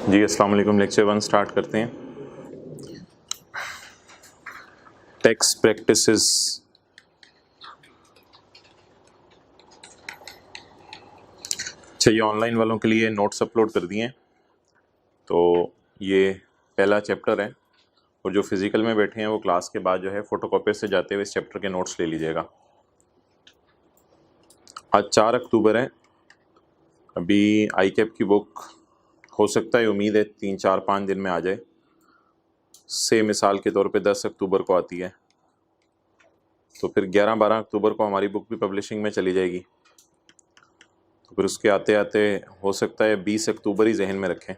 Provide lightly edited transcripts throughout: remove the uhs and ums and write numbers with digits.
जी अस्सलाम वालेकुम। Lecture 1 start करते हैं। Tax practices. अच्छा, ये ऑनलाइन वालों के लिए नोट्स अपलोड कर दिए हैं, तो ये पहला चैप्टर है, और जो फिज़िकल में बैठे हैं वो क्लास के बाद जो है फ़ोटोकॉपियर से जाते हुए इस चैप्टर के नोट्स ले लीजिएगा। आज 4 अक्टूबर है। अभी आई कैप की बुक हो सकता है, उम्मीद है 3-4-5 दिन में आ जाए। से मिसाल के तौर पे 10 अक्टूबर को आती है, तो फिर 11-12 अक्टूबर को हमारी बुक भी पब्लिशिंग में चली जाएगी। तो फिर उसके आते आते हो सकता है 20 अक्टूबर ही जहन में रखें,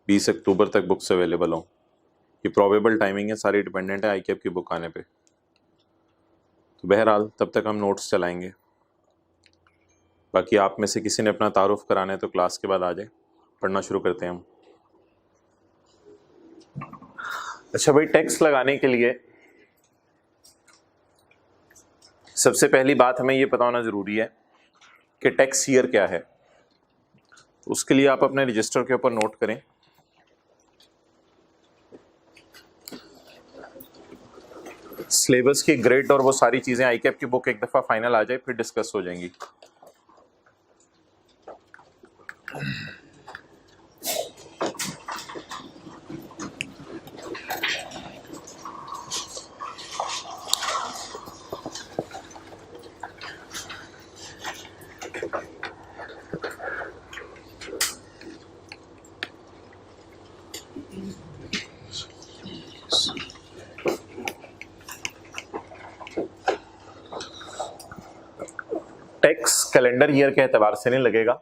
20 अक्टूबर तक बुक्स अवेलेबल हों। ये प्रोबेबल टाइमिंग है, सारी डिपेंडेंट है आई कैप की बुक आने पे। तो बहरहाल तब तक हम नोट्स चलाएंगे। बाकी आप में से किसी ने अपना तारुफ कराना है तो क्लास के बाद आ जाए, पढ़ना शुरू करते हैं हम। अच्छा भाई, टैक्स लगाने के लिए सबसे पहली बात हमें ये पता होना ज़रूरी है कि टैक्स ईयर क्या है। उसके लिए आप अपने रजिस्टर के ऊपर नोट करें, सिलेबस की ग्रेड और वो सारी चीज़ें आई कैप की बुक एक दफ़ा फाइनल आ जाए फिर डिस्कस हो जाएंगी। टैक्स कैलेंडर ईयर के एतबार से नहीं लगेगा।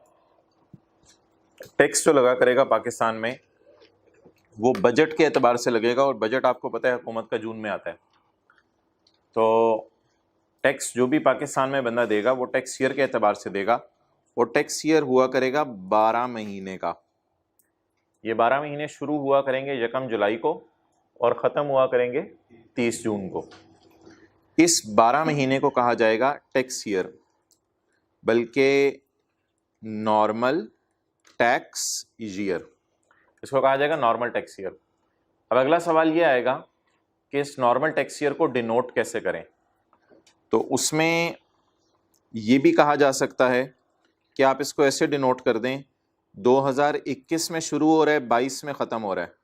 टैक्स जो लगा करेगा पाकिस्तान में वो बजट के एतबार से लगेगा, और बजट आपको पता है हुकूमत का जून में आता है। तो टैक्स जो भी पाकिस्तान में बंदा देगा वो टैक्स ईयर के एतबार से देगा, और टैक्स ईयर हुआ करेगा 12 महीने का। ये 12 महीने शुरू हुआ करेंगे 1 जुलाई को और ख़त्म हुआ करेंगे 30 जून को। इस 12 महीने को कहा जाएगा टैक्स ईयर, बल्कि नॉर्मल टैक्स ईयर, इसको कहा जाएगा नॉर्मल टैक्स ईयर। अब अगला सवाल ये आएगा कि इस नॉर्मल टैक्स ईयर को डिनोट कैसे करें। तो उसमें ये भी कहा जा सकता है कि आप इसको ऐसे डिनोट कर दें, 2021 में शुरू हो रहा है, 22 में ख़त्म हो रहा है।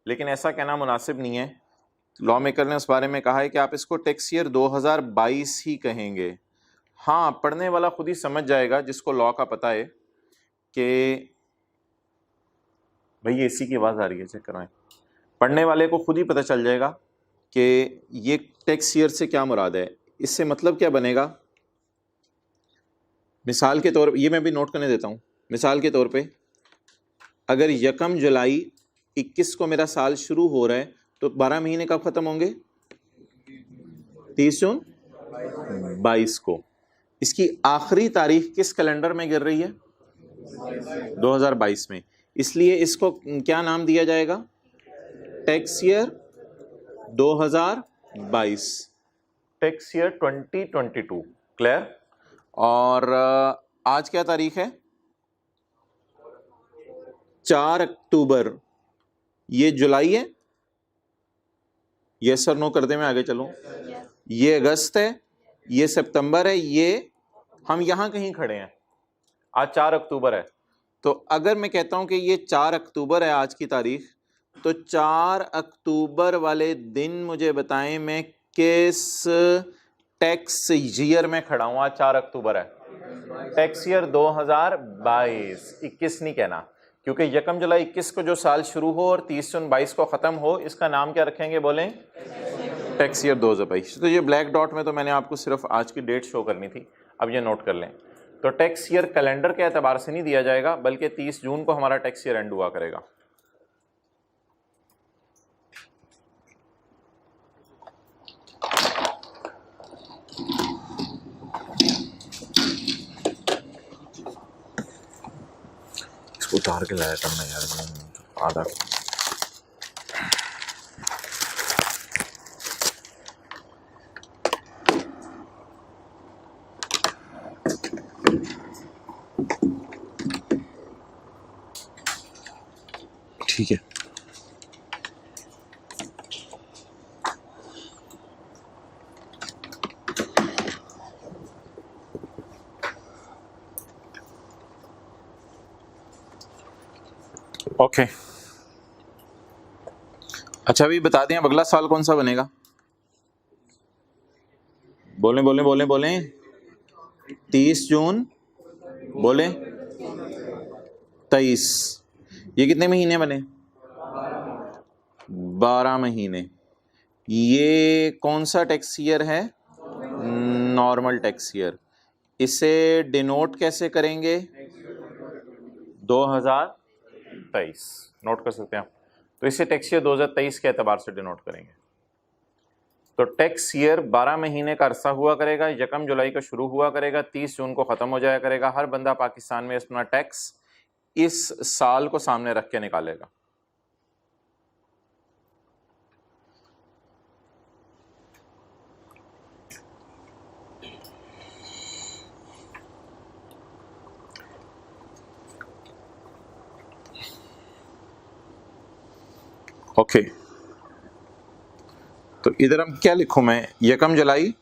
लेकिन ऐसा कहना मुनासिब नहीं है। लॉ मेकर ने उस बारे में कहा है कि आप इसको टैक्स ईयर 2022 ही कहेंगे। हाँ, पढ़ने वाला खुद ही समझ जाएगा जिसको लॉ का पता है कि भाई एसी की आवाज़ आ रही है, चेक करवाएं। पढ़ने वाले को खुद ही पता चल जाएगा कि ये टैक्स ईयर से क्या मुराद है। इससे मतलब क्या बनेगा। मिसाल के तौर, ये मैं भी नोट करने देता हूँ। मिसाल के तौर पे अगर 1 जुलाई 21 को मेरा साल शुरू हो रहा है तो 12 महीने कब ख़त्म होंगे? 30 जून 22 को। इसकी आखिरी तारीख किस कैलेंडर में गिर रही है? 2022 में। इसलिए इसको क्या नाम दिया जाएगा? Tax year 2022, tax year 2022। Clear? और आज क्या तारीख है? 4 अक्टूबर। ये जुलाई है? यस और नो कर दे, मैं आगे चलूं। ये अगस्त है, ये सितंबर है, ये हम यहां कहीं खड़े हैं। आज 4 अक्टूबर है। तो अगर मैं कहता हूं कि ये 4 अक्टूबर है आज की तारीख, तो 4 अक्टूबर वाले दिन मुझे बताएं मैं किस टैक्स ईयर में खड़ा हूं। आज 4 अक्टूबर है, टैक्स ईयर 2022। 21 नहीं कहना, क्योंकि 1 जुलाई 21 को जो साल शुरू हो और 30 जून 22 को ख़त्म हो, इसका नाम क्या रखेंगे? बोलें, टैक्स ईयर 2022। तो ये ब्लैक डॉट में तो मैंने आपको सिर्फ आज की डेट शो करनी थी, अब ये नोट कर लें। तो टैक्स ईयर कैलेंडर के एतबार से नहीं दिया जाएगा, बल्कि 30 जून को हमारा टैक्स ईयर एंड हुआ करेगा। इसको उतार के लाया करना यार, आधा ठीक है। ओके अच्छा, अभी बता दें अब अगला साल कौन सा बनेगा? बोलें बोलें बोलें बोलें। 30 जून, बोले 23। ये कितने महीने बने? 12 महीने। ये कौन सा टैक्स ईयर है? Normal tax year. इसे डिनोट कैसे करेंगे? 2023 नोट कर सकते हैं आप। तो इसे टैक्स ईयर 2023 के एतबार से डिनोट करेंगे। तो टैक्स ईयर 12 महीने का अरसा हुआ करेगा, 1 जुलाई को शुरू हुआ करेगा, 30 जून को ख़त्म हो जाया करेगा। हर बंदा पाकिस्तान में अपना टैक्स इस साल को सामने रख के निकालेगा। ओके तो इधर हम क्या लिखूं मैं? 1 जुलाई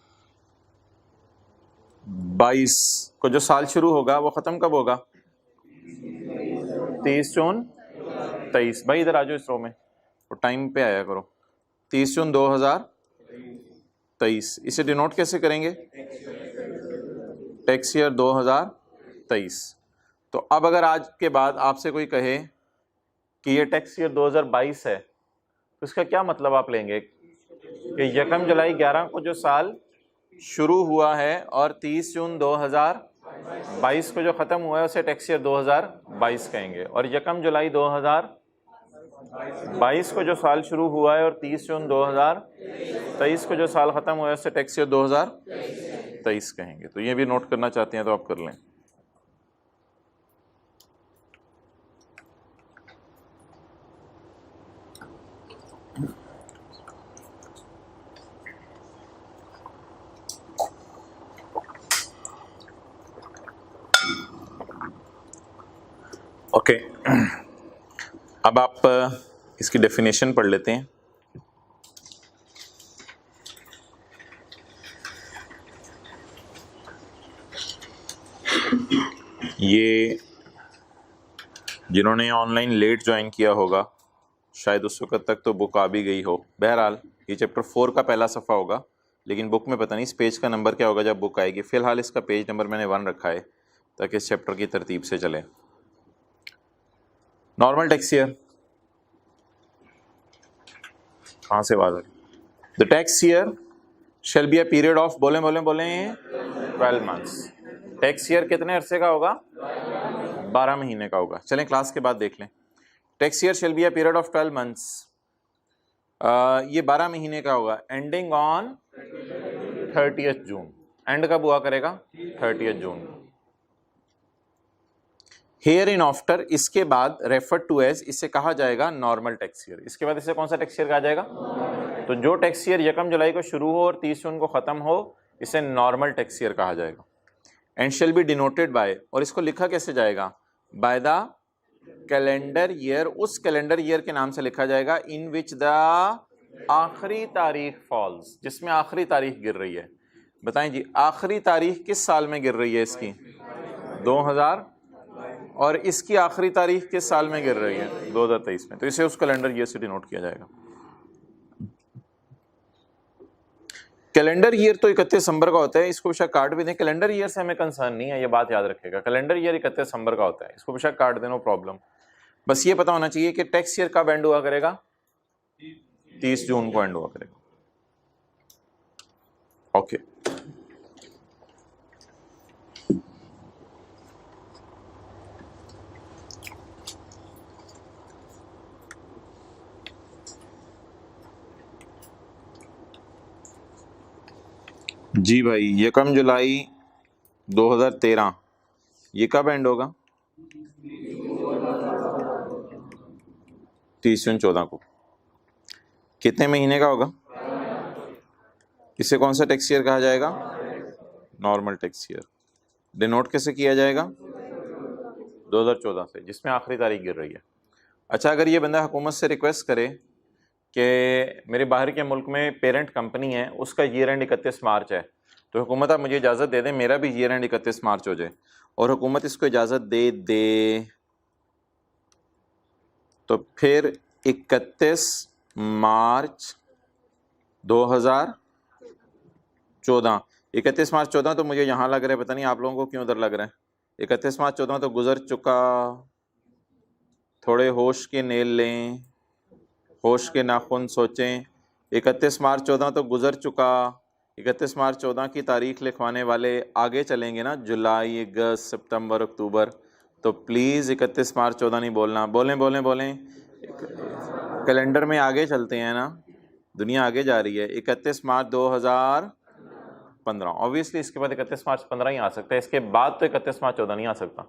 22 को जो साल शुरू होगा वो ख़त्म कब होगा? 30 जून 23। भाई इधर आ जाओ इस रो में, वो टाइम पे आया करो। 30 जून 2023। इसे डिनोट कैसे करेंगे? Tax year 2023। तो अब अगर आज के बाद आपसे कोई कहे कि ये टैक्स ईयर 2022 है, तो इसका क्या मतलब आप लेंगे? कि 1 जुलाई 11 को जो साल शुरू हुआ है और 30 जून 2022 को जो ख़त्म हुआ है उसे टैक्स ईयर 2022 कहेंगे। और 1 जुलाई 2022 को जो साल शुरू हुआ है और 30 जून 2023 को जो साल ख़त्म हुआ है उसे टैक्स ईयर 2023 कहेंगे। तो ये भी नोट करना चाहते हैं तो आप कर लें। ओके अब आप इसकी डेफिनेशन पढ़ लेते हैं। ये जिन्होंने ऑनलाइन लेट ज्वाइन किया होगा शायद उस वक्त तक तो बुक आ भी गई हो। बहरहाल ये चैप्टर 4 का पहला सफ़ा होगा, लेकिन बुक में पता नहीं इस पेज का नंबर क्या होगा जब बुक आएगी। फ़िलहाल इसका पेज नंबर मैंने 1 रखा है ताकि इस चैप्टर की तरतीब से चले। नॉर्मल टैक्स ईयर कहाँ से बात है? The tax year shall be a period of, बोलें बोलें बोलें, 12 मंथ्स। टैक्स ईयर कितने अरसे का होगा? 12 महीने का होगा। चलें क्लास के बाद देख लें। Tax year shall be a period of 12 months. ये 12 महीने का होगा, ending on 30th June. And कब हुआ करेगा? 30th June. Here in after, इसके बाद रेफर टू एज, इसे कहा जाएगा नॉर्मल टैक्स ईयर। इसके बाद इसे कौन सा टैक्स ईयर कहा जाएगा? तो जो टैक्स ईयर 1 जुलाई को शुरू हो और 30 जून को ख़त्म हो इसे नॉर्मल टैक्स ईयर कहा जाएगा। And shall be denoted bye, और इसको लिखा कैसे जाएगा? बाय द कैलेंडर ईयर, उस कैलेंडर ईयर के नाम से लिखा जाएगा इन विच द आखिरी तारीख फॉल्स, जिसमें आखिरी तारीख गिर रही है। बताएं जी आखिरी तारीख किस साल में गिर रही है? इसकी 2000, और इसकी आखिरी तारीख किस साल में गिर रही है? 2023 में। तो इसे उस कैलेंडर ईयर से डिनोट किया जाएगा। कैलेंडर ईयर तो 31 दिसंबर का होता है, इसको बेशक काट भी दें। कैलेंडर ईयर से हमें कंसर्न नहीं है, ये बात याद रखेगा। कैलेंडर ईयर 31 दिसंबर का होता है, इसको बेशक काट दें, नो प्रॉब्लम। बस ये पता होना चाहिए कि टैक्स ईयर कब एंड हुआ करेगा? 30 जून को एंड हुआ करेगा। ओके जी भाई, 1 जुलाई 2013 ये कब एंड होगा? 30 जून 14 को। कितने महीने का होगा? इसे कौन सा टैक्स ईयर कहा जाएगा? Normal tax year. डिनोट कैसे किया जाएगा? 2014 से, जिसमें आखिरी तारीख गिर रही है। अच्छा, अगर ये बंदा हुकूमत से रिक्वेस्ट करे कि मेरे बाहर के मुल्क में पेरेंट कंपनी है, उसका ईयर एंड 31 मार्च है, तो हुकूमत आप मुझे इजाज़त दे दें मेरा भी ईयर एंड 31 मार्च हो जाए, और हुकूमत इसको इजाज़त दे दे, तो फिर 31 मार्च 2014, 31 मार्च 14 तो मुझे यहाँ लग रहा है, पता नहीं आप लोगों को क्यों उधर लग रहा है। 31 मार्च 14 तो गुजर चुका, थोड़े होश के नेल लें, होश के नाखून सोचें। 31 मार्च 14 तो गुजर चुका, 31 मार्च 14 की तारीख लिखवाने वाले आगे चलेंगे ना, जुलाई, अगस्त, सितंबर, अक्टूबर, तो प्लीज़ 31 मार्च 14 नहीं बोलना। बोलें बोलें बोलें, कैलेंडर में आगे चलते हैं ना, दुनिया आगे जा रही है। 31 मार्च 2015, ऑब्वियसली इसके बाद 31 मार्च 15 ही आ सकता है, इसके बाद तो 31 मार्च 14 नहीं आ सकता।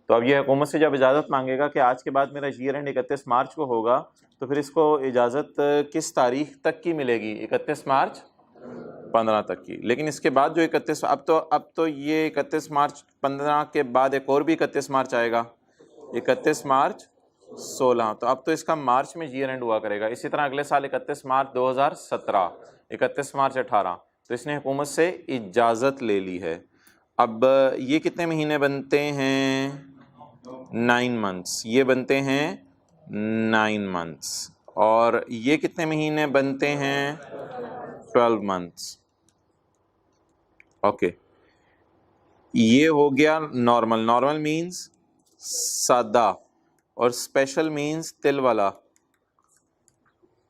तो अब ये हुकूमत से जब इजाज़त मांगेगा कि आज के बाद मेरा ईयर एंड 31 मार्च को होगा, तो फिर इसको इजाज़त किस तारीख तक की मिलेगी? 31 मार्च 15 तक की। लेकिन इसके बाद जो 31, अब तो ये 31 मार्च 15 के बाद एक और भी 31 मार्च आएगा, 31 मार्च 16, तो अब तो इसका मार्च में ईयर एंड हुआ करेगा। इसी तरह अगले साल 31 मार्च 2017, 31 मार्च 18, तो इसने हुकूमत से इजाज़त ले ली है। अब ये कितने महीने बनते हैं? 9 मंथ्स, ये बनते हैं 9 मंथ्स, और ये कितने महीने बनते हैं? 12 मंथ्स। ओके, ये हो गया नॉर्मल। नॉर्मल मीन्स सादा, और स्पेशल मीन्स तिल वाला।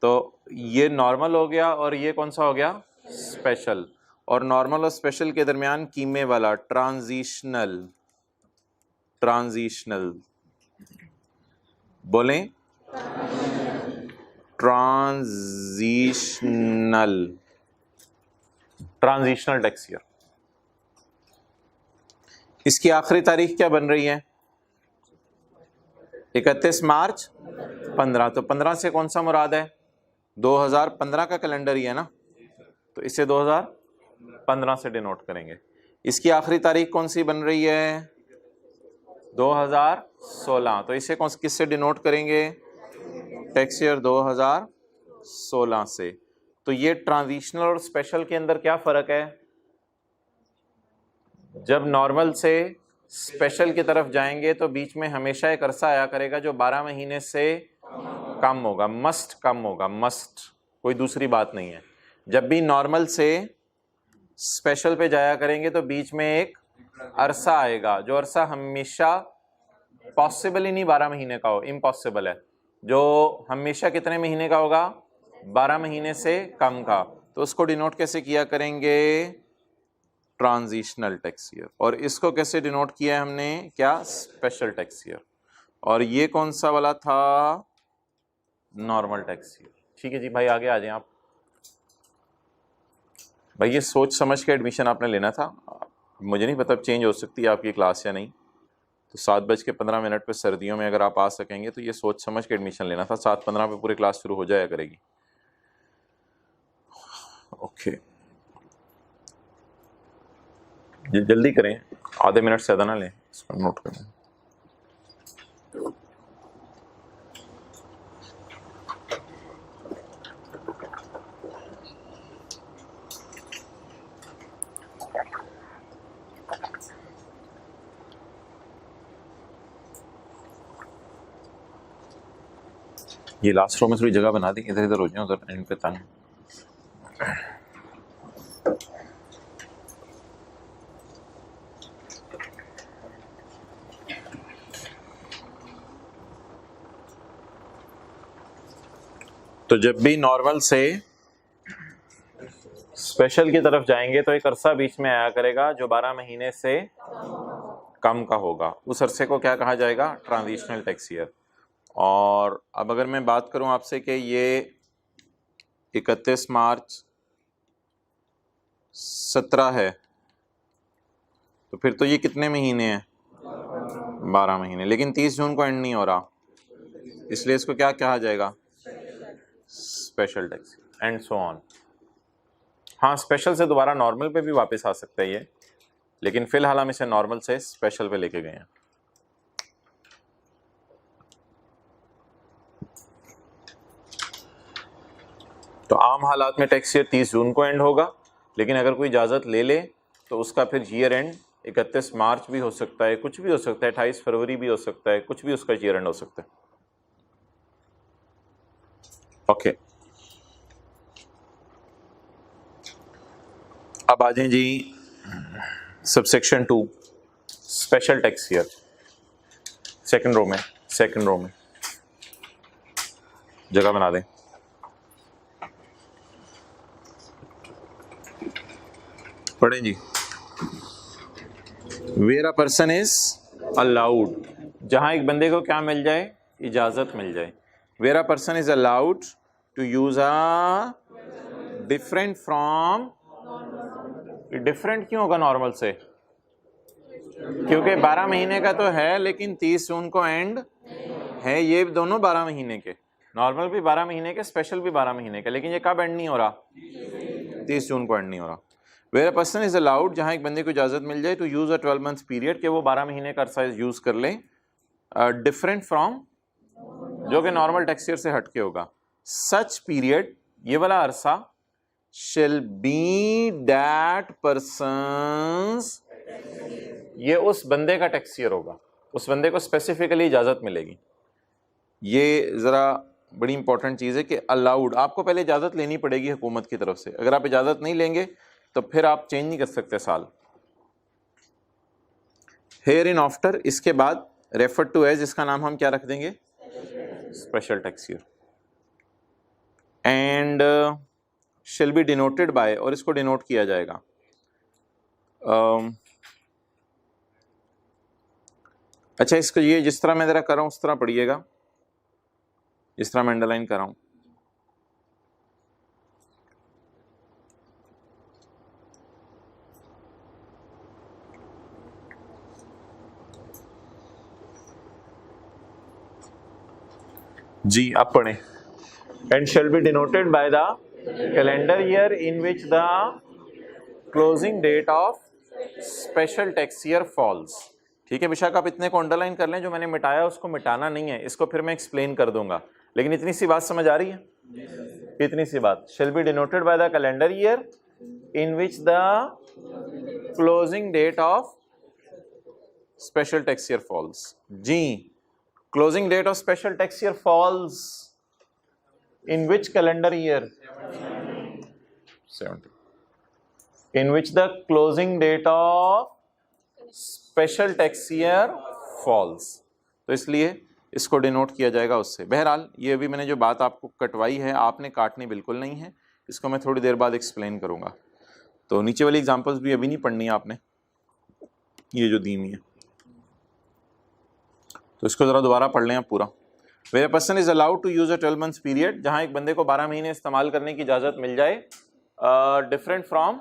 तो ये नॉर्मल हो गया, और ये कौन सा हो गया? स्पेशल। और नॉर्मल और स्पेशल के दरमियान कीमे वाला, ट्रांजिशनल। ट्रांजिशनल बोलें, ट्रांजिशनल, ट्रांजिशनल टैक्स ईयर। इसकी आखिरी तारीख क्या बन रही है? 31 मार्च 15, तो 15 से कौन सा मुराद है? 2015 का कैलेंडर ही है ना, तो इसे 2015 से डिनोट करेंगे। इसकी आखिरी तारीख कौन सी बन रही है? 2016, तो इसे किससे डिनोट करेंगे? टैक्स ईयर 2016 से। तो ये ट्रांजिशनल और स्पेशल के अंदर क्या फ़र्क है? जब नॉर्मल से स्पेशल की तरफ जाएंगे तो बीच में हमेशा एक अरसा आया करेगा जो 12 महीने से कम होगा, मस्ट कम होगा, मस्ट, कोई दूसरी बात नहीं है। जब भी नॉर्मल से स्पेशल पे जाया करेंगे तो बीच में एक अरसा आएगा, जो अरसा हमेशा पॉसिबल ही नहीं 12 महीने का हो, इम्पॉसिबल है, जो हमेशा कितने महीने का होगा? 12 महीने से कम का। तो उसको डिनोट कैसे किया करेंगे? Transitional tax year. और इसको कैसे डिनोट किया है हमने? क्या? Special tax year. और ये कौन सा वाला था? Normal tax year. ठीक है जी भाई, आगे आ जाएं आप। भाई ये सोच समझ के एडमिशन आपने लेना था, मुझे नहीं पता चेंज हो सकती है आपकी क्लास या नहीं। तो 7:15 पे सर्दियों में अगर आप आ सकेंगे तो ये सोच समझ के एडमिशन लेना था। 7:15 पे पूरी क्लास शुरू हो जाया करेगी। ओके, जल्दी करें, आधे मिनट से ज़्यादा ना लें, इसको नोट करें। ये लास्ट रो में थोड़ी जगह बना दी, इधर इधर हो जाए, उधर एंड पे तंग। तो जब भी नॉर्मल से स्पेशल की तरफ जाएंगे तो एक अरसा बीच में आया करेगा जो 12 महीने से कम का होगा, उस अरसे को क्या कहा जाएगा? Transitional tax year. और अब अगर मैं बात करूं आपसे कि ये 31 मार्च 17 है, तो फिर तो ये कितने महीने हैं? 12 महीने। लेकिन 30 जून को एंड नहीं हो रहा, इसलिए इसको क्या कहा जाएगा? Special tax and so on. हाँ, स्पेशल से दोबारा नॉर्मल पे भी वापस आ सकता है ये, लेकिन फिलहाल हम इसे नॉर्मल से स्पेशल पे लेके गए हैं। तो आम हालात में टैक्स ईयर 30 जून को एंड होगा, लेकिन अगर कोई इजाज़त ले ले तो उसका फिर ईयर एंड 31 मार्च भी हो सकता है, कुछ भी हो सकता है, 28 फरवरी भी हो सकता है, कुछ भी उसका ईयर एंड हो सकता है। ओके, अब आ जाए जी subsection 2 special tax year. Second row में जगह बना दें। पढ़ें जी। Where a person is allowed, जहां एक बंदे को क्या मिल जाए, इजाजत मिल जाए। Where a person is allowed to use a different from, different क्यों होगा नॉर्मल से, क्योंकि 12 महीने का तो है लेकिन 30 जून को एंड है। ये दोनों 12 महीने के, नॉर्मल भी 12 महीने के, स्पेशल भी 12 महीने का, लेकिन ये कब एंड नहीं हो रहा, 30 जून को एंड नहीं हो रहा। Where a person is allowed, जहां एक बंदे को इजाजत मिल जाए to use a 12 month period, के वो 12 महीने का अरसा यूज कर ले, डिफरेंट फ्रॉम, जो कि नॉर्मल टैक्स ईयर से हटके होगा। सच पीरियड, ये वाला अरसा, shall be that person's, ये उस बंदे का टैक्स ईयर होगा, उस बंदे को स्पेसिफिकली इजाजत मिलेगी। ये जरा बड़ी इंपॉर्टेंट चीज़ है कि अलाउड, आपको पहले इजाजत लेनी पड़ेगी हुकूमत की तरफ से। अगर आप इजाजत नहीं लेंगे तो फिर आप चेंज नहीं कर सकते साल। हेयर इन आफ्टर, इसके बाद रेफर टू एज, इसका नाम हम क्या रख देंगे, special tax year. And shall be denoted bye, और इसको डिनोट किया जाएगा। अच्छा, इसको ये जिस तरह मैं जरा कर रहा हूँ उस तरह पढ़िएगा, जिस तरह मैं अंडरलाइन कर रहा हूँ। जी आप पढ़ें। And shall be denoted by the calendar year in which the closing date of special tax year falls. ठीक है, बेशक आप इतने को अंडरलाइन कर लें, जो मैंने मिटाया उसको मिटाना नहीं है, इसको फिर मैं एक्सप्लेन कर दूंगा, लेकिन इतनी सी बात समझ आ रही है? इतनी सी बात, shall be denoted by the calendar year in which the closing date of special tax year falls. जी, closing date of special tax year falls in which calendar year, 70, in which the closing date of special tax year falls, तो इसलिए इसको denote किया जाएगा उससे। बहरहाल ये अभी मैंने जो बात आपको कटवाई है, आपने काटनी बिल्कुल नहीं है, इसको मैं थोड़ी देर बाद एक्सप्लेन करूंगा। तो नीचे वाली एग्जांपल्स भी अभी नहीं पढ़नी है आपने, ये जो दी हुई है, तो इसको जरा दोबारा पढ़ लें आप पूरा। Where a person is allowed to use a 12 months period, जहां एक बंदे को 12 महीने इस्तेमाल करने की इजाजत मिल जाए, डिफरेंट फ्रॉम,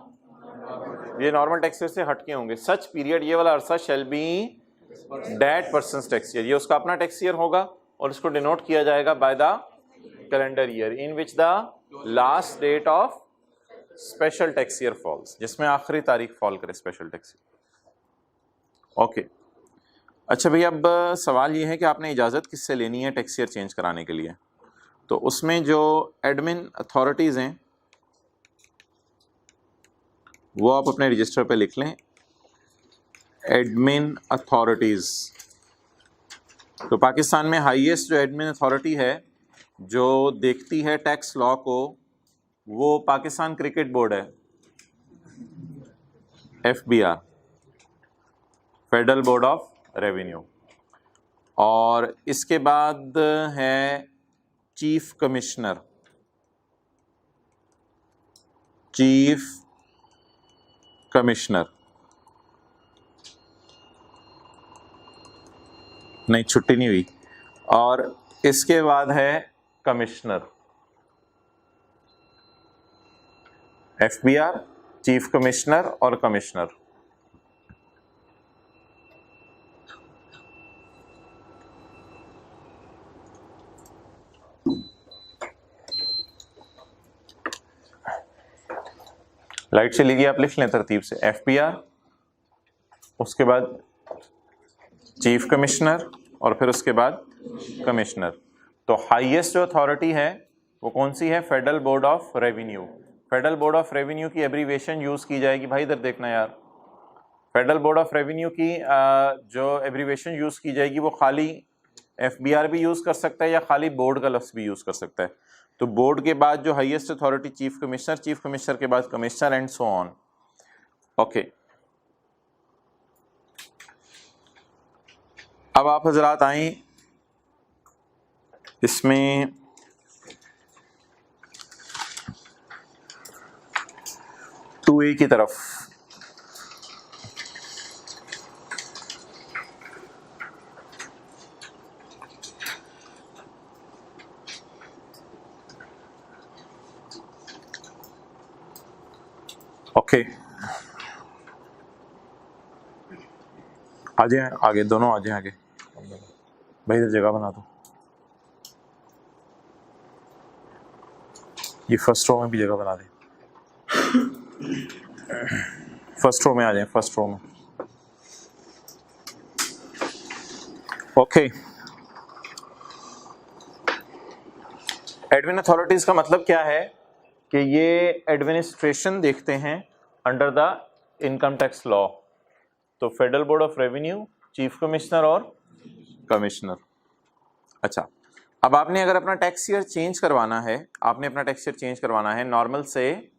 ये नॉर्मल टैक्स ईयर से हटके होंगे। सच पीरियड, ये वाला अरसा, shall be that persons tax year, ये उसका अपना टैक्स ईयर होगा, और इसको डिनोट किया जाएगा by the calendar year in which the last date of special tax year falls, जिसमें आखिरी तारीख फॉल करे स्पेशल टैक्स ईयर। ओके, अच्छा भैया, अब सवाल ये है कि आपने इजाज़त किससे लेनी है टैक्स ईयर चेंज कराने के लिए। तो उसमें जो एडमिन अथॉरिटीज़ हैं वो आप अपने रजिस्टर पे लिख लें, एडमिन अथॉरिटीज़। तो पाकिस्तान में हाईएस्ट जो एडमिन अथॉरिटी है जो देखती है टैक्स लॉ को, वो पाकिस्तान क्रिकेट बोर्ड है, FBR, federal board of revenue. और इसके बाद है चीफ कमिश्नर, चीफ कमिश्नर, नहीं छुट्टी नहीं हुई, और इसके बाद है कमिश्नर, FBR, चीफ कमिश्नर और कमिश्नर। लाइट चली गई, आप लिख लें तरतीब से, FBR, उसके बाद चीफ कमिश्नर और फिर उसके बाद कमिश्नर। तो हाईएस्ट जो अथॉरिटी है वो कौन सी है? Federal board of revenue. Federal board of revenue की एब्रीविएशन यूज की जाएगी, भाई इधर देखना यार, फेडरल बोर्ड ऑफ रेवेन्यू की जो एब्रीविएशन यूज की जाएगी वो खाली FBR भी यूज कर सकता है या खाली बोर्ड का लफ्ज भी यूज कर सकता है। तो बोर्ड के बाद जो हाईएस्ट अथॉरिटी चीफ कमिश्नर के बाद commissioner and so on. Okay, अब आप हजरात आए इसमें टू ए की तरफ। ओके, आ जाए आगे, दोनों आ जाए आगे, भाई इधर जगह बना दो। ये फर्स्ट रो में भी जगह बना दे, फर्स्ट रो में आ जाए, फर्स्ट रो में। ओके, एडमिन अथॉरिटीज का मतलब क्या है कि ये एडमिनिस्ट्रेशन देखते हैं under the income tax law. तो federal board of revenue, chief commissioner और कमिश्नर। अच्छा, अब आपने अगर अपना टैक्स ईयर चेंज करवाना है, आपने अपना टैक्स ईयर चेंज करवाना है, नॉर्मल से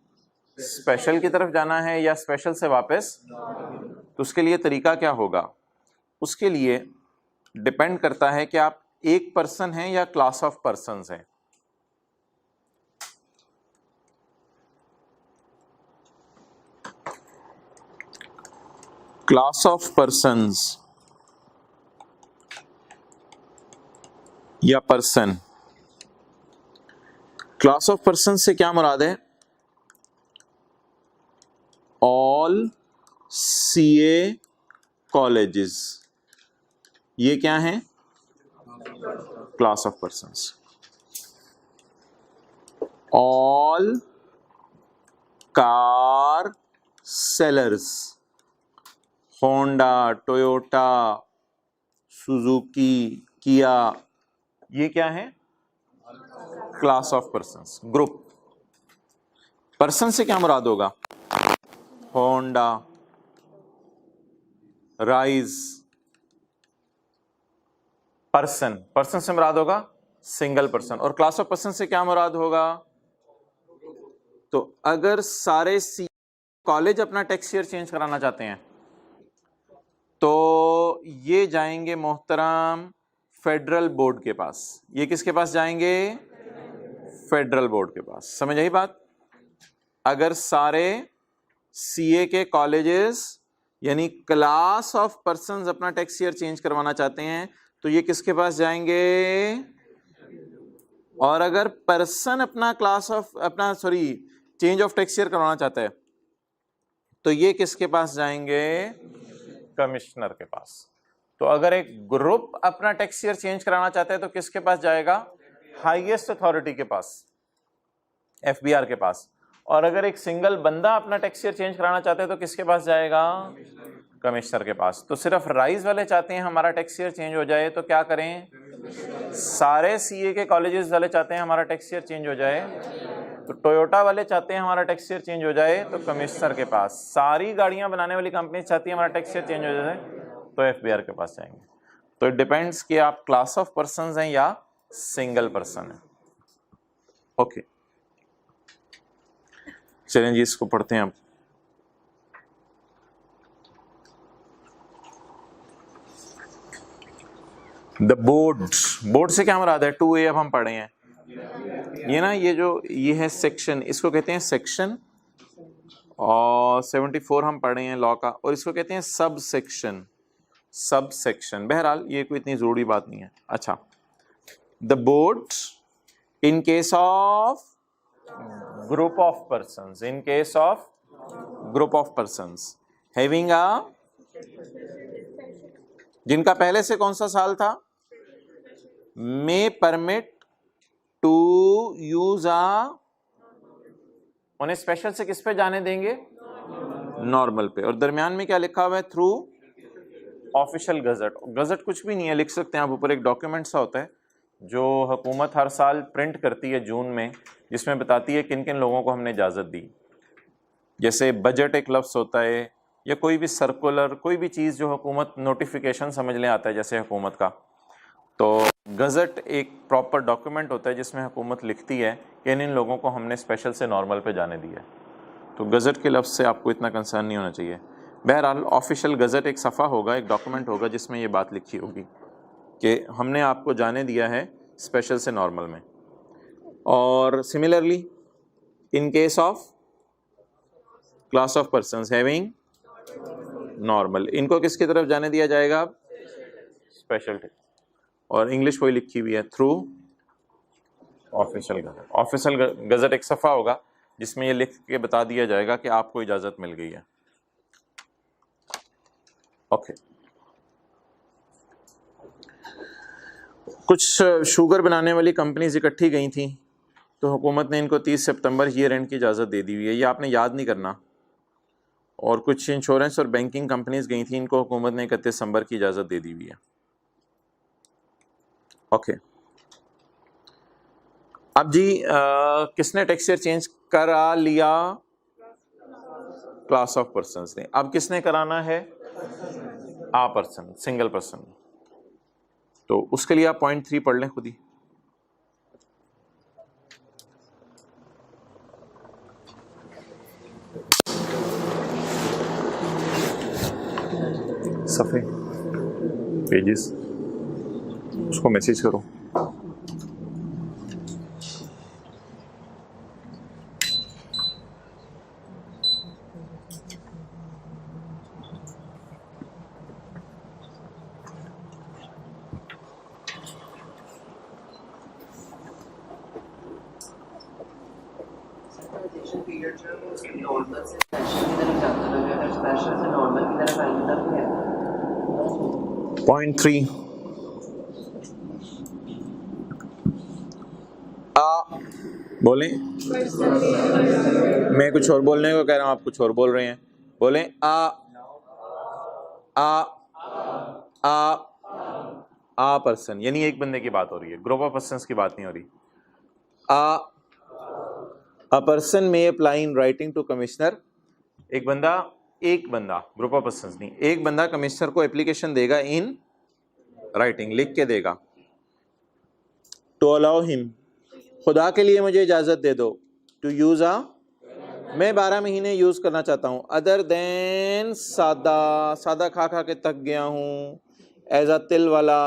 स्पेशल की तरफ जाना है या स्पेशल से वापस, तो उसके लिए तरीका क्या होगा? उसके लिए डिपेंड करता है कि आप एक पर्सन हैं या क्लास ऑफ पर्संस हैं। क्लास ऑफ पर्संस या पर्सन। क्लास ऑफ पर्सन से क्या मुराद है? ऑल CA कॉलेजेस, ये क्या है? Class of persons. All car sellers, Honda, Toyota, Suzuki, किया, ये क्या है? Class of persons, group. Person से क्या मुराद होगा? Honda, rise. पर्सन से मुराद होगा सिंगल पर्सन। और क्लास ऑफ पर्सन से क्या मुराद होगा? तो अगर सारे कॉलेज अपना टैक्स ईयर चेंज कराना चाहते हैं तो ये जाएंगे मोहतरम फेडरल बोर्ड के पास। ये किसके पास जाएंगे? फेडरल बोर्ड के पास। समझ आई बात? अगर सारे CA के कॉलेजेस यानी क्लास ऑफ पर्संस अपना टैक्स ईयर चेंज करवाना चाहते हैं तो ये किसके पास जाएंगे? और अगर पर्सन अपना चेंज ऑफ टैक्स ईयर करवाना चाहता है तो ये किसके पास जाएंगे? कमिश्नर के पास। तो अगर एक ग्रुप अपना टैक्स ईयर चेंज कराना चाहता है तो किसके पास जाएगा? हाईएस्ट अथॉरिटी के पास, FBR के पास। और अगर एक सिंगल बंदा अपना टैक्स ईयर चेंज कराना चाहता है तो किसके पास जाएगा? कमिश्नर के पास। तो सिर्फ राइज वाले चाहते हैं हमारा टैक्स ईयर चेंज हो जाए तो क्या करें? सारे CA के कॉलेजेस वाले चाहते हैं हमारा टैक्स ईयर चेंज हो जाए तो टोयोटा वाले चाहते हैं हमारा टैक्स ईयर चेंज हो जाए तो कमिश्नर के पास। सारी गाड़ियां बनाने वाली कंपनी चाहती है हमारा टैक्स ईयर चेंज हो जाए तो FBR के पास जाएंगे। तो इट डिपेंड्स कि आप क्लास ऑफ पर्संस हैं या सिंगल पर्सन है। ओके, चलें जी इसको पढ़ते हैं अब। द बोर्ड से क्या मुराद है? 2A अब हम पढ़े हैं। ये ना ये है सेक्शन, इसको कहते हैं सेक्शन। और 74 हम पढ़े हैं लॉ का, और इसको कहते हैं सब सेक्शन। बहरहाल ये कोई इतनी जरूरी बात नहीं है। अच्छा, the board in case of group of persons having a, जिनका पहले से कौन सा साल था? मे परमिट टू यूज उन्हें स्पेशल से किस पे जाने देंगे? नॉर्मल पे। और दरमियान में क्या लिखा हुआ है? Through official gazette. गजट कुछ भी नहीं है, लिख सकते हैं आप ऊपर, एक डॉक्यूमेंट सा होता है जो हुकूमत हर साल प्रिंट करती है जून में, जिसमें बताती है किन किन लोगों को हमने इजाज़त दी। जैसे बजट एक लफ्ज़ होता है, या कोई भी सर्कुलर, कोई भी चीज़ जो हुकूमत नोटिफिकेशन समझ लें आता है जैसे हुकूमत का, तो गज़ट एक प्रॉपर डॉक्यूमेंट होता है जिसमें हुकूमत लिखती है कि इन लोगों को हमने स्पेशल से नॉर्मल पे जाने दिया है। तो गज़ट के लफ्ज़ से आपको इतना कंसर्न नहीं होना चाहिए। बहरहाल ऑफिशियल गज़ट एक सफ़ा होगा, एक डॉक्यूमेंट होगा जिसमें ये बात लिखी होगी कि हमने आपको जाने दिया है स्पेशल से नॉर्मल में। और similarly in case of class of persons having normal, इनको किसकी तरफ जाने दिया जाएगा? स्पेशल। और इंग्लिश वही लिखी हुई है, through official gazette. Official gazette एक सफ़ा होगा जिसमें ये लिख के बता दिया जाएगा कि आपको इजाज़त मिल गई है। ओके। कुछ शुगर बनाने वाली कंपनीज इकट्ठी गई थी, तो हुकूमत ने इनको 30 सितंबर ईयर एंड की इजाज़त दे दी हुई है, ये आपने याद नहीं करना। और कुछ इंश्योरेंस और बैंकिंग कंपनीज गई थी, इनको हुकूमत ने 31 दिसंबर की इजाज़त दे दी हुई है। ओके। अब जी किसने टैक्स ईयर चेंज करा लिया? क्लास ऑफ पर्सन्स ने। अब किसने कराना है? आ पर्सन, सिंगल पर्सन। तो उसके लिए आप पॉइंट 3 पढ़ लें खुद ही। सफ़े पेजेस, उसको मैसेज करो। पॉइंट 3 बोलें। मैं कुछ और बोलने को कह रहा हूँ, आप कुछ और बोल रहे हैं। बोलें आ पर्सन, यानी एक बंदे की बात हो रही है, ग्रुप ऑफ पर्सन्स की बात नहीं हो रही। A person may apply in writing to commissioner, एक बंदा ग्रुप ऑफ पर्सन्स नहीं, एक बंदा कमिश्नर को एप्लीकेशन देगा इन राइटिंग, लिख के देगा। टू अलाउ हिम, खुदा के लिए मुझे इजाजत दे दो। टू यूज मैं 12 महीने यूज करना चाहता हूँ। अदर देन सादा खा खा के थक गया हूँ। एज अ तिल वाला।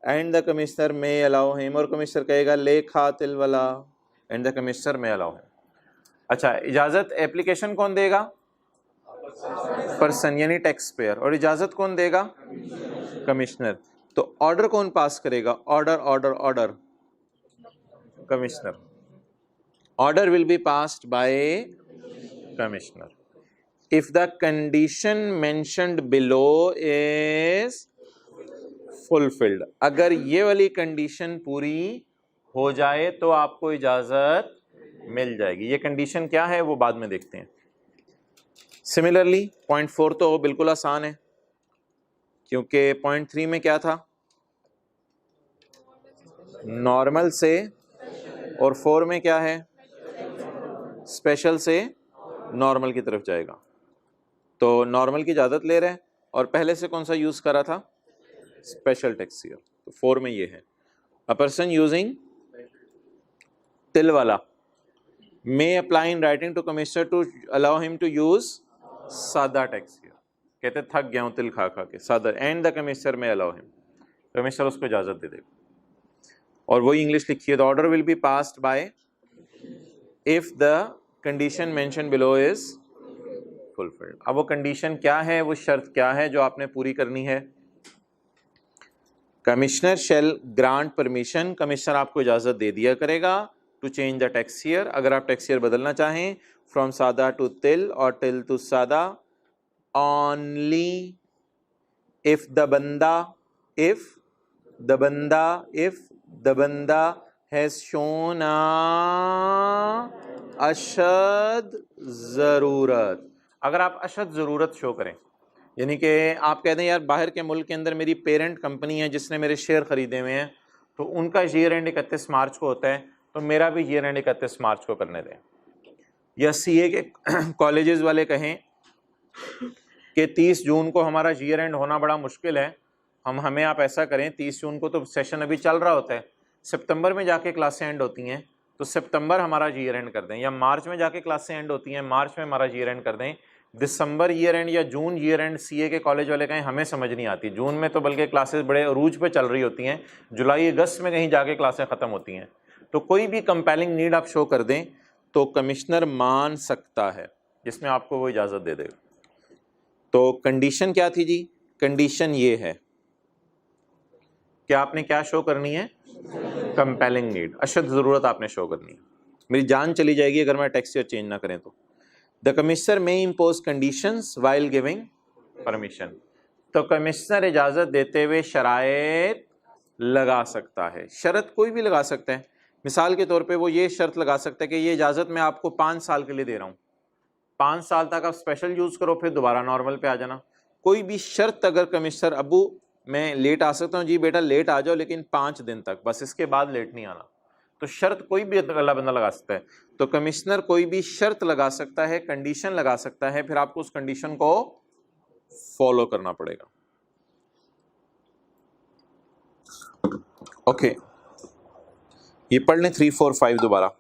And the commissioner may allow him, और कमिश्नर कहेगा ले खा तिल वाला। And the commissioner may allow him. अच्छा, इजाजत एप्लीकेशन कौन देगा? पर्सन यानी टैक्स पेयर। और इजाजत कौन देगा? कमिश्नर। तो ऑर्डर कौन पास करेगा? Order commissioner. Order will be passed by commissioner. If the condition mentioned below is fulfilled, अगर ये वाली कंडीशन पूरी हो जाए तो आपको इजाजत मिल जाएगी। ये कंडीशन क्या है वो बाद में देखते हैं। सिमिलरली पॉइंट 4 तो बिल्कुल आसान है, क्योंकि पॉइंट 3 में क्या था? नॉर्मल से, और 4 में क्या है? स्पेशल से नॉर्मल की तरफ जाएगा। तो नॉर्मल की इजाज़त ले रहे हैं, और पहले से कौन सा यूज़ करा था? Special tax year. तो 4 में ये है, अ पर्सन यूजिंग तिल वाला may apply in writing to commissioner to allow him to use सादा टैक्स ईयर। कहते थक गया हूँ तिल खा खा के, सादा। And the commissioner may allow him, commissioner उसको इजाज़त दे देगा। और वही इंग्लिश लिखी है, the order will be passed by if the condition mention below is fulfilled. अब वो कंडीशन क्या है, वो शर्त क्या है जो आपने पूरी करनी है? Commissioner shall grant permission, commissioner आपको इजाजत दे दिया करेगा to change the tax year, अगर आप टैक्स ईयर बदलना चाहें फ्रॉम सादा टू तिल और टिल टू सादा, ओनली इफ द बंदा हैज शोन अशद ज़रूरत। अगर आप अशद ज़रूरत शो करें, यानी कि आप कहते हैं यार बाहर के मुल्क के अंदर मेरी पेरेंट कंपनी है जिसने मेरे शेयर ख़रीदे हुए हैं, तो उनका ईयर एंड 31 मार्च को होता है, तो मेरा भी ईयर एंड 31 मार्च को करने दें। या सीए के कॉलेजेस वाले कहें कि 30 जून को हमारा ईयर एंड होना बड़ा मुश्किल है, हमें आप ऐसा करें 30 जून को तो सेशन अभी चल रहा होता है, सितंबर में जाके क्लासें एंड होती हैं, तो सितंबर हमारा ईयर एंड कर दें। या मार्च में जाके क्लासें एंड होती हैं, मार्च में हमारा ईयर एंड कर दें। दिसंबर ईयर एंड या जून ईयर एंड सीए के कॉलेज वाले कहें हमें समझ नहीं आती, जून में तो बल्कि क्लासेस बड़े अरूज पे चल रही होती हैं, जुलाई अगस्त में कहीं जाके क्लासें ख़त्म होती हैं। तो कोई भी कंपेलिंग नीड आप शो कर दें तो कमिश्नर मान सकता है, जिसमें आपको वो इजाज़त दे देगा। तो कंडीशन क्या थी जी? कंडीशन ये है कि आपने क्या शो करनी है? कंपेलिंग नीड, अशद ज़रूरत आपने शो करनी है। मेरी जान चली जाएगी अगर मैं टेक्सचर चेंज ना करें तो। द कमिश्नर में impose conditions while giving permission, तो कमिश्नर इजाज़त देते हुए शराइत लगा सकता है। शर्त कोई भी लगा सकता है। मिसाल के तौर पे वो ये शर्त लगा सकता है कि ये इजाज़त मैं आपको 5 साल के लिए दे रहा हूँ, 5 साल तक आप स्पेशल यूज़ करो, फिर दोबारा नॉर्मल पे आ जाना। कोई भी शर्त अगर कमिश्नर, अबू मैं लेट आ सकता हूँ, जी बेटा लेट आ जाओ लेकिन 5 दिन तक, बस इसके बाद लेट नहीं आना, तो शर्त कोई भी अगला बंदा लगा सकता है। तो कमिश्नर कोई भी शर्त लगा सकता है, कंडीशन लगा सकता है, फिर आपको उस कंडीशन को फॉलो करना पड़ेगा। ओके, ये पढ़ लें 3, 4, 5 दोबारा।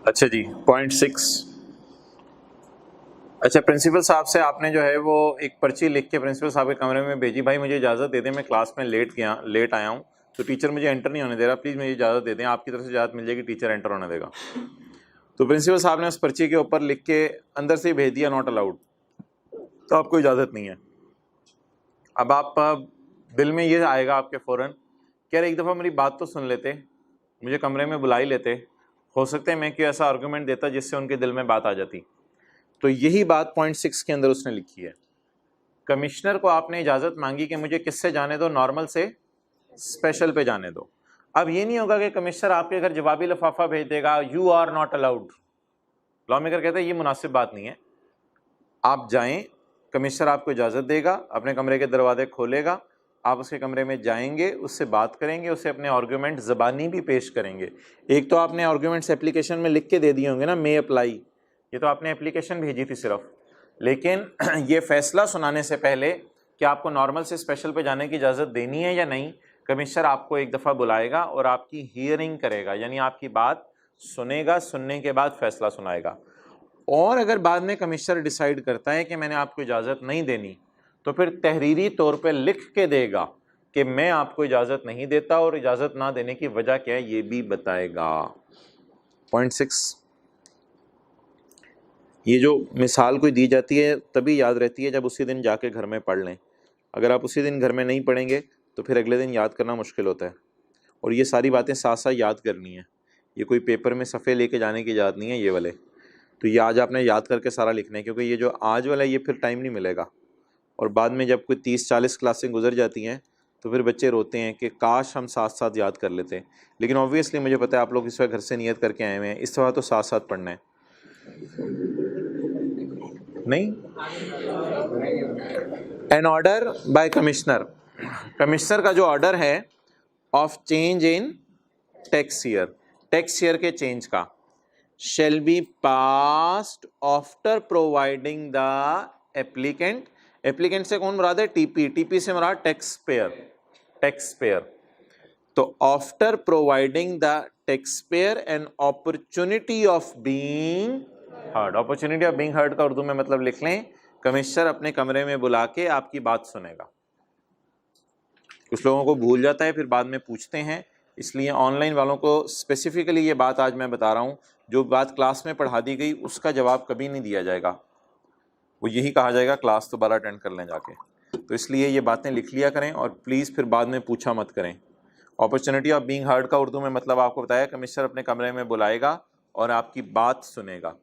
अच्छा जी, पॉइंट 6। अच्छा, प्रिंसिपल साहब से आपने जो है वो एक पर्ची लिख के प्रिंसिपल साहब के कमरे में भेजी, भाई मुझे इजाज़त दे दें, मैं क्लास में लेट आया हूँ, तो टीचर मुझे एंटर नहीं होने दे रहा, प्लीज़ मुझे इजाज़त दे दें, आपकी तरफ से इजाज़त मिल जाएगी, टीचर एंटर होने देगा। तो प्रिंसिपल साहब ने उस पर्ची के ऊपर लिख के अंदर से भेज दिया नॉट अलाउड, तो आपको इजाज़त नहीं है। अब आप दिल में ये आएगा आपके फ़ौरन कि यार एक दफ़ा मेरी बात तो सुन लेते, मुझे कमरे में बुला ही लेते, हो सकता है मैं कोई ऐसा आर्गूमेंट देता जिससे उनके दिल में बात आ जाती। तो यही बात पॉइंट 6 के अंदर उसने लिखी है। कमिश्नर को आपने इजाज़त मांगी कि मुझे किससे जाने दो, नॉर्मल से स्पेशल पे जाने दो। अब ये नहीं होगा कि कमिश्नर आपके घर जवाबी लिफाफा भेज देगा, you are not allowed. Law maker कहते हैं ये मुनासिब बात नहीं है। आप जाएं, कमिश्नर आपको इजाज़त देगा, अपने कमरे के दरवाजे खोलेगा, आप उसके कमरे में जाएंगे, उससे बात करेंगे, उससे अपने आर्गूमेंट ज़बानी भी पेश करेंगे। एक तो आपने आर्गूमेंट्स एप्लीकेशन में लिख के दे दिए होंगे ना, मे अप्लाई, ये तो आपने एप्लीकेशन भेजी थी सिर्फ, लेकिन ये फैसला सुनाने से पहले कि आपको नॉर्मल से स्पेशल पे जाने की इजाज़त देनी है या नहीं, कमिश्नर आपको एक दफ़ा बुलाएगा और आपकी हियरिंग करेगा, यानी आपकी बात सुनेगा, सुनने के बाद फैसला सुनाएगा। और अगर बाद में कमिश्नर डिसाइड करता है कि मैंने आपको इजाज़त नहीं देनी, तो फिर तहरीरी तौर पे लिख के देगा कि मैं आपको इजाज़त नहीं देता और इजाज़त ना देने की वजह क्या है ये भी बताएगा। पॉइंट 6, ये जो मिसाल कोई दी जाती है तभी याद रहती है जब उसी दिन जाके घर में पढ़ लें। अगर आप उसी दिन घर में नहीं पढ़ेंगे तो फिर अगले दिन याद करना मुश्किल होता है। और ये सारी बातें साथ साथ याद करनी है, ये कोई पेपर में सफ़े लेके जाने की याद नहीं है ये वाले। तो ये आज आपने याद करके सारा लिखना है, क्योंकि ये जो आज वाला है ये फिर टाइम नहीं मिलेगा। और बाद में जब कोई 30-40 क्लासें गुजर जाती हैं तो फिर बच्चे रोते हैं कि काश हम साथ साथ याद कर लेते। लेकिन ऑब्वियसली मुझे पता है आप लोग इस वक्त घर से नियत करके आए हुए हैं, इस दफ़ा तो साथ साथ पढ़ना है। नहीं an order by commissioner, commissioner का जो ऑर्डर है of change in tax year के चेंज का, shall be passed after providing the applicant, applicant से कौन मुराद है? टीपी से मुराद टैक्स पेयर। तो after providing the tax payer an opportunity of being heard, opportunity of being heard का उर्दू में मतलब लिख लें, कमिश्नर अपने कमरे में बुला के आपकी बात सुनेगा। कुछ लोगों को भूल जाता है, फिर बाद में पूछते हैं, इसलिए ऑनलाइन वालों को स्पेसिफिकली ये बात आज मैं बता रहा हूँ, जो बात क्लास में पढ़ा दी गई उसका जवाब कभी नहीं दिया जाएगा, वो यही कहा जाएगा क्लास दोबारा अटेंड कर लें जाके। तो इसलिए ये बातें लिख लिया करें और प्लीज़ फिर बाद में पूछा मत करें। अपॉर्चुनिटी ऑफ बीइंग हर्ड का उर्दू में मतलब आपको बताया, कमिश्नर अपने कमरे में बुलाएगा और आपकी बात सुनेगा।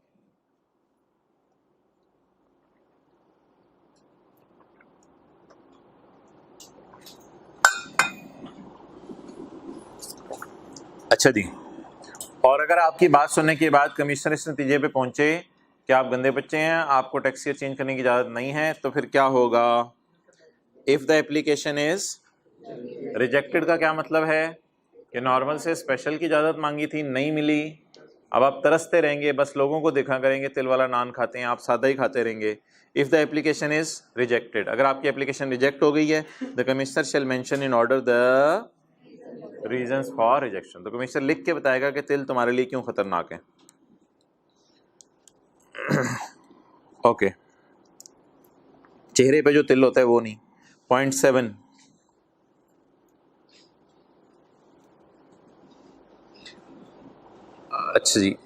अच्छा जी, और अगर आपकी बात सुनने के बाद कमिश्नर इस नतीजे पे पहुंचे कि आप गंदे बच्चे हैं, आपको टैक्स ईयर चेंज करने की इजाज़त नहीं है, तो फिर क्या होगा? If the application is rejected का क्या मतलब है कि नॉर्मल से स्पेशल की इजाज़त मांगी थी, नहीं मिली, अब आप तरसते रहेंगे, बस लोगों को देखा करेंगे तिल वाला नान खाते हैं, आप सादा ही खाते रहेंगे। If the application is rejected, अगर आपकी एप्लीकेशन रिजेक्ट हो गई है, the commissioner shall mention in order the reasons for rejection, तो कमिश्नर लिख के बताएगा कि तिल तुम्हारे लिए क्यों खतरनाक है। ओके, चेहरे पे जो तिल होता है वो नहीं। पॉइंट 7, अच्छा जी,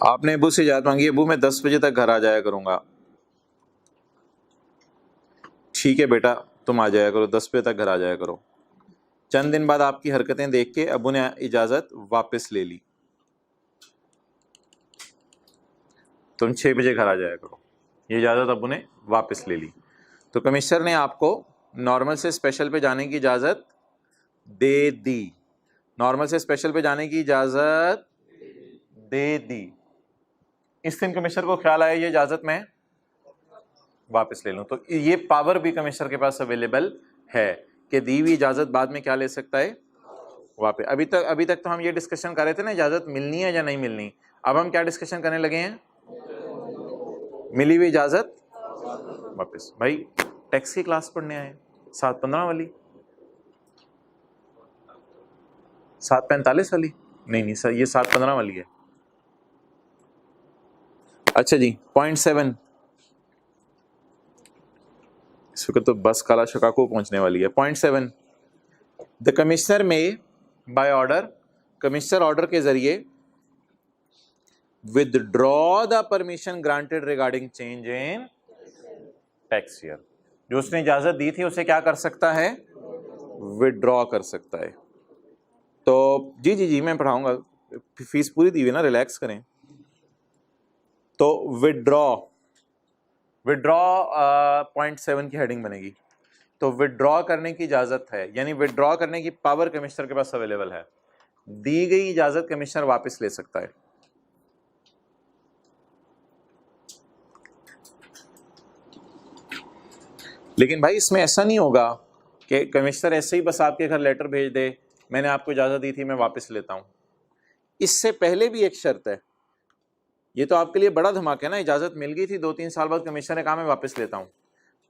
आपने अबू से इजाज़त मांगी, अबू मैं 10 बजे तक घर आ जाया करूंगा। ठीक है बेटा, तुम आ जाया करो, 10 बजे तक घर आ जाया करो। चंद दिन बाद आपकी हरकतें देख के अबू ने इजाज़त वापस ले ली, तुम 6 बजे घर आ जाया करो, ये इजाज़त अबू ने वापस ले ली। तो कमिश्नर ने आपको नॉर्मल से स्पेशल पे जाने की इजाज़त दे दी, नॉर्मल से स्पेशल पे जाने की इजाज़त दे दी। इस दिन कमिश्नर को ख्याल आया ये इजाज़त मैं वापस ले लूँ, तो ये पावर भी कमिश्नर के पास अवेलेबल है कि दी हुई इजाज़त बाद में क्या ले सकता है? वापस। अभी तक तो हम ये डिस्कशन कर रहे थे ना, इजाज़त मिलनी है या नहीं मिलनी। अब हम क्या डिस्कशन करने लगे हैं? मिली हुई इजाज़त वापस। भाई टैक्स की क्लास पढ़ने आए, 7:15 वाली, 7:45 वाली? नहीं सर, ये 7:15 वाली है। अच्छा जी, पॉइंट 7, इस वक्त तो बस काला शिकागो पहुंचने वाली है। पॉइंट 7, द कमिश्नर में बाय ऑर्डर, कमिश्नर ऑर्डर के जरिए withdraw the permission granted regarding change in tax year, जो उसने इजाजत दी थी उसे क्या कर सकता है? विदड्रॉ कर सकता है। तो जी मैं पढ़ाऊंगा, फीस पूरी दी हुई ना, रिलैक्स करें। तो विदड्रॉ पॉइंट 7 की हेडिंग बनेगी। तो विदड्रॉ करने की इजाजत है, यानी विदड्रॉ करने की पावर कमिश्नर के पास अवेलेबल है, दी गई इजाजत कमिश्नर वापस ले सकता है। लेकिन भाई इसमें ऐसा नहीं होगा कि कमिश्नर ऐसे ही बस आपके घर लेटर भेज दे, मैंने आपको इजाजत दी थी मैं वापस लेता हूं। इससे पहले भी एक शर्त है, ये तो आपके लिए बड़ा धमाका है ना, इजाजत मिल गई थी, 2-3 साल बाद कमिश्नर ने कहा मैं वापस लेता हूं।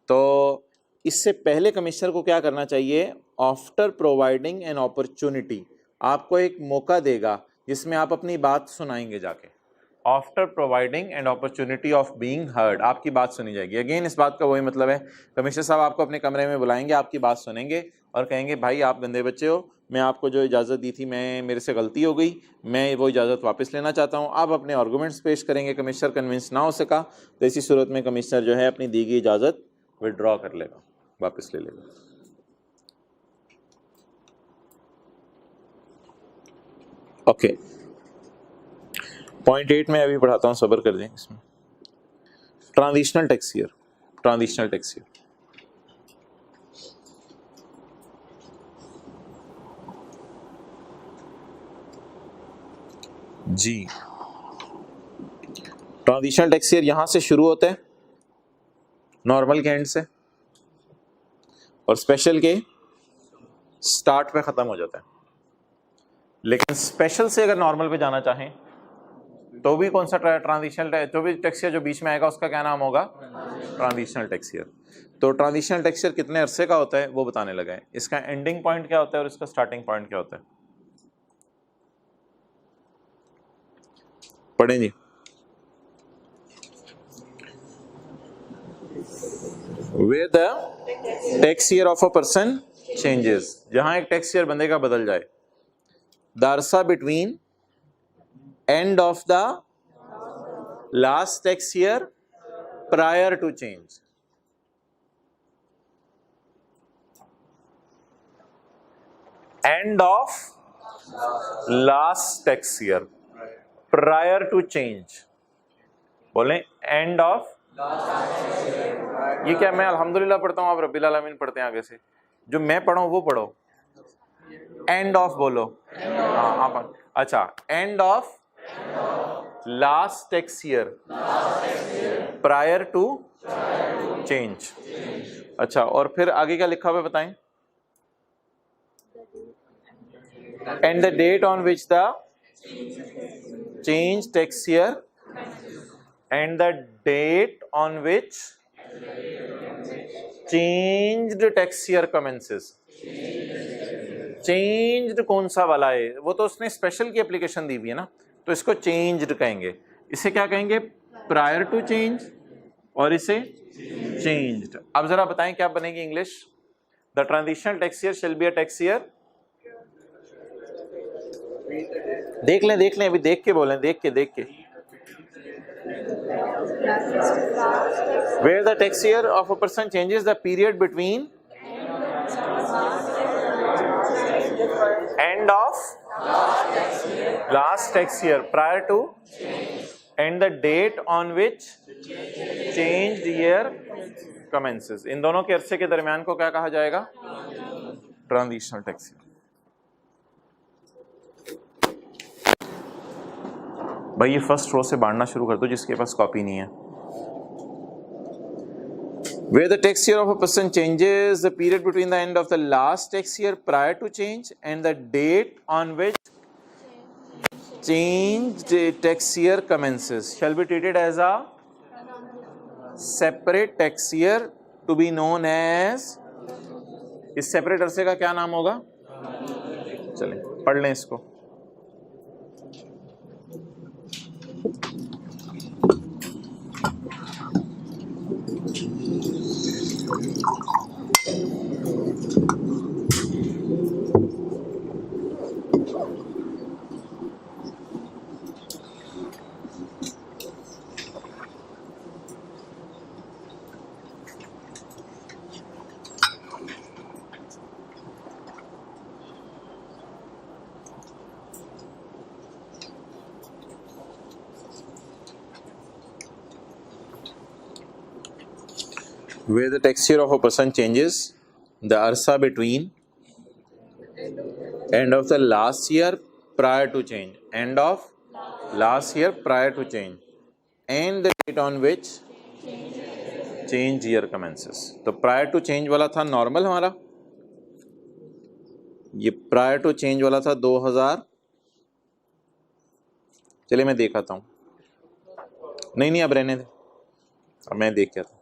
तो इससे पहले कमिश्नर को क्या करना चाहिए? आफ्टर प्रोवाइडिंग एन अपॉर्चुनिटी, आपको एक मौका देगा जिसमें आप अपनी बात सुनाएंगे जाके। After providing N opportunity of being heard, आपकी बात सुनी जाएगी। अगेन इस बात का वही मतलब है, कमिश्नर साहब आपको अपने कमरे में बुलाएंगे, आपकी बात सुनेंगे और कहेंगे भाई आप गंदे बच्चे हो, मैं आपको जो इजाज़त दी थी मेरे से गलती हो गई, मैं वो इजाज़त वापस लेना चाहता हूँ। आप अपने आर्गूमेंट्स पेश करेंगे, कमिश्नर कन्विंस ना हो सका तो इसी सूरत में कमिश्नर जो है अपनी दी गई इजाज़त विड्रॉ कर लेगा, वापस ले लेगा। ओके, पॉइंट 8 में अभी पढ़ाता हूँ, सब्र कर दें। इसमें transitional tax year, transitional tax year जी, ट्रांजिशनल टैक्स ईयर यहां से शुरू होता है नॉर्मल के एंड से, और स्पेशल के स्टार्ट पे खत्म हो जाता है। लेकिन स्पेशल से अगर नॉर्मल पे जाना चाहें तो भी कौन सा ट्रांजिशनल, जो भी टैक्स ईयर जो बीच में आएगा उसका क्या नाम होगा? Transitional tax year. तो ट्रांजिशनल टैक्स ईयर कितने अरसे का होता है वो बताने लगा है। इसका एंडिंग पॉइंट क्या होता है और इसका स्टार्टिंग पॉइंट क्या होता है, पढ़ें जी। Where the tax year of a person changes, जहां एक टैक्स ईयर बंदे का बदल जाए। The अरसा between end of the last tax year prior to change। End of last tax year prior to change, बोलें end of। ये क्या मैं अल्हम्दुलिल्लाह पढ़ता हूँ, आप रब्बिल आलमीन पढ़ते हैं आगे से, जो मैं पढ़ा हूँ वो पढ़ो। एंड ऑफ बोलो। हाँ आप, अच्छा, end of last tax year prior to change. अच्छा, और फिर आगे क्या लिखा हुआ है बताएं? And the date on which the change tax year and the date on which changed tax year commences। changed कौन सा वाला है? वो तो उसने स्पेशल की एप्लीकेशन दी हुई है ना, तो इसको changed कहेंगे। इसे क्या कहेंगे? prior to change, और इसे changed। अब जरा बताएं क्या बनेगी English? the transitional tax year shall be a tax year। देख लें अभी, देख के बोलें, देख के where the tax year of a person changes the period between end of last tax year prior to and the date on which changed year commences। इन दोनों के अरसे के दरमियान को क्या कहा जाएगा? Transitional tax year. भाई ये फर्स्ट रो से बांटना शुरू कर दो जिसके पास कॉपी नहीं है। Where the tax year of a person changes the period between the end of the last tax year prior to change and the date on which changed tax year commences shall be treated as a separate tax year to be known as। इस separate अरसे का क्या नाम होगा? चलें पढ़ लें इसको। Where the tax year of a person changes the arsa between end of the last year prior to change, end of last year prior to change and the date on which change year commences। तो prior to change वाला था normal हमारा, ये prior to change वाला था 2000। चलिए मैं देखाता हूँ, नहीं अब रहने दे, अब मैं देख क्या था।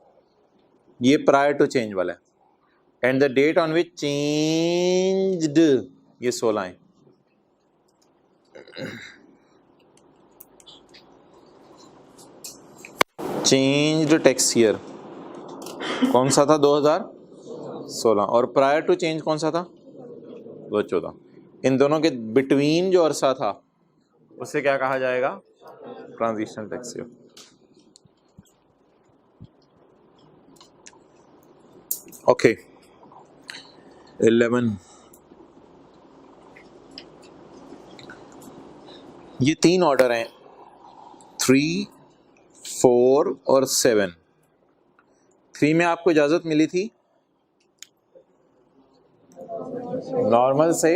ये प्रायर टू चेंज वाला है and the date on which changed, ये 16 है। चेंज्ड टैक्स ईयर कौन सा था? 2016। और प्रायर टू चेंज कौन सा था? 2014। इन दोनों के बिटवीन जो अरसा था उसे क्या कहा जाएगा? Transitional tax year. ओके 11, ये 3 ऑर्डर हैं 3, 4 और 7। 3 में आपको इजाजत मिली थी नॉर्मल से,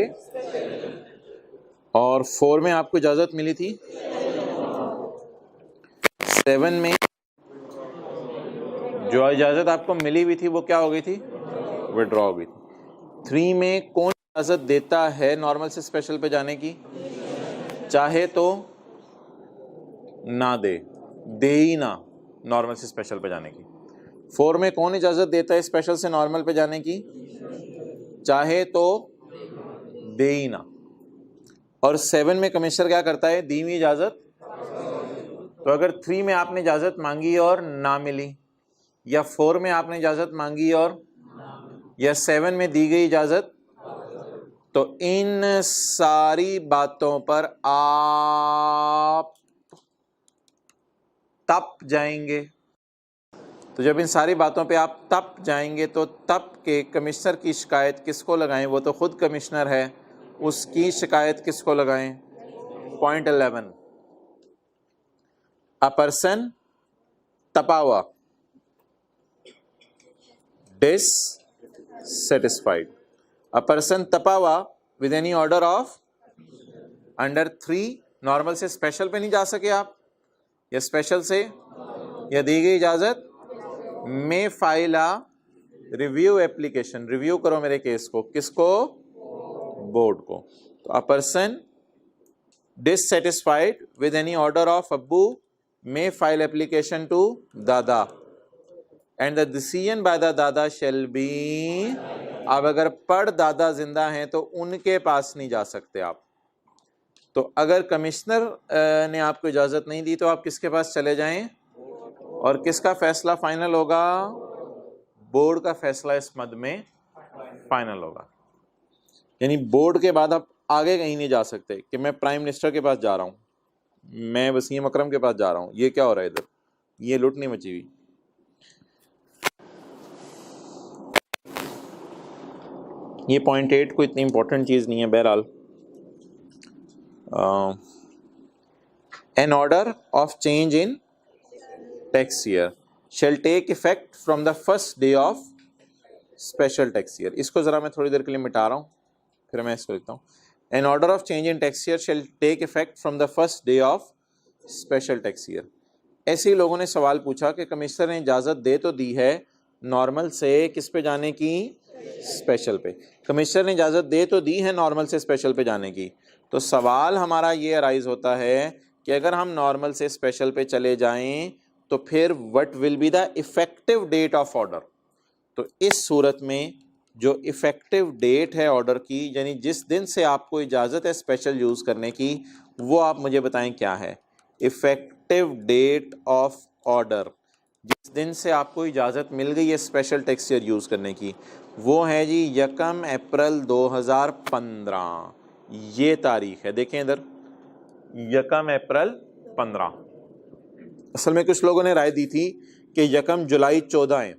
और 4 में आपको इजाजत मिली थी 7 में जो इजाज़त आपको मिली हुई थी वो क्या हो गई थी, विड्रॉ हो गई थी। 3 में कौन इजाज़त देता है नॉर्मल से स्पेशल पे जाने की, चाहे तो ना दे ही ना नॉर्मल से स्पेशल पे जाने की। 4 में कौन इजाज़त देता है स्पेशल से नॉर्मल पे जाने की, चाहे तो दे ही ना। और 7 में कमिश्नर क्या करता है, दी हुई इजाज़त। तो अगर 3 में आपने इजाज़त मांगी और ना मिली, या 4 में आपने इजाज़त मांगी और, या 7 में दी गई इजाज़त, तो इन सारी बातों पर आप तप जाएंगे। तो जब इन सारी बातों पे आप तप जाएंगे तो तप के कमिश्नर की शिकायत किसको लगाएं, वो तो खुद कमिश्नर है, उसकी शिकायत किसको लगाएं। पॉइंट 11, अ पर्सन तपा हुआ, dissatisfied, a person तपा हुआ with any order of under 3, normal से स्पेशल पे नहीं जा सके आप, या स्पेशल से या दी गई इजाजत में फाइल आ रिव्यू एप्लीकेशन, रिव्यू करो मेरे केस को, किसको, बोर्ड को। तो a person dissatisfied with any order of अब्बू may file application to दादा and the decision by the दादा shall be, अब अगर पढ़ दादा जिंदा हैं तो उनके पास नहीं जा सकते आप। तो अगर कमिश्नर ने आपको इजाज़त नहीं दी तो आप किसके पास चले जाएं, और किसका फैसला फाइनल होगा, बोर्ड का फैसला इस मद में फाइनल होगा। यानी बोर्ड के बाद आप आगे कहीं नहीं जा सकते कि मैं प्राइम मिनिस्टर के पास जा रहा हूँ, मैं वसीम अकरम के पास जा रहा हूँ, ये क्या हो रहा है इधर, ये लूट नहीं मची हुई। ये पॉइंट 8 कोई इतनी इंपॉर्टेंट चीज़ नहीं है। बहरहाल an order of change in tax year shall take effect from the first day of special tax year. इसको ज़रा मैं थोड़ी देर के लिए मिटा रहा हूँ, फिर मैं इसको लिखता हूँ। An order of change in tax year shall take effect from the first day of special tax year. ऐसे ही लोगों ने सवाल पूछा कि कमिश्नर ने इजाज़त दे तो दी है नॉर्मल से किस पे जाने की, स्पेशल पे। कमिश्नर ने इजाज़त दे तो दी है नॉर्मल से स्पेशल पे जाने की, तो सवाल हमारा ये अराइज होता है कि अगर हम नॉर्मल से स्पेशल पे चले जाएं तो फिर what will be the effective date of order. तो इस सूरत में जो इफेक्टिव डेट है ऑर्डर की, यानी जिस दिन से आपको इजाज़त है स्पेशल यूज़ करने की, वो आप मुझे बताएं क्या है। इफेक्टिव डेट ऑफ ऑर्डर, जिस दिन से आपको इजाज़त मिल गई है स्पेशल टैक्स ईयर यूज़ करने की, वो है जी 1 अप्रैल 2015। ये तारीख है, देखें इधर 1 अप्रैल 15। असल में कुछ लोगों ने राय दी थी कि 1 जुलाई 14 है,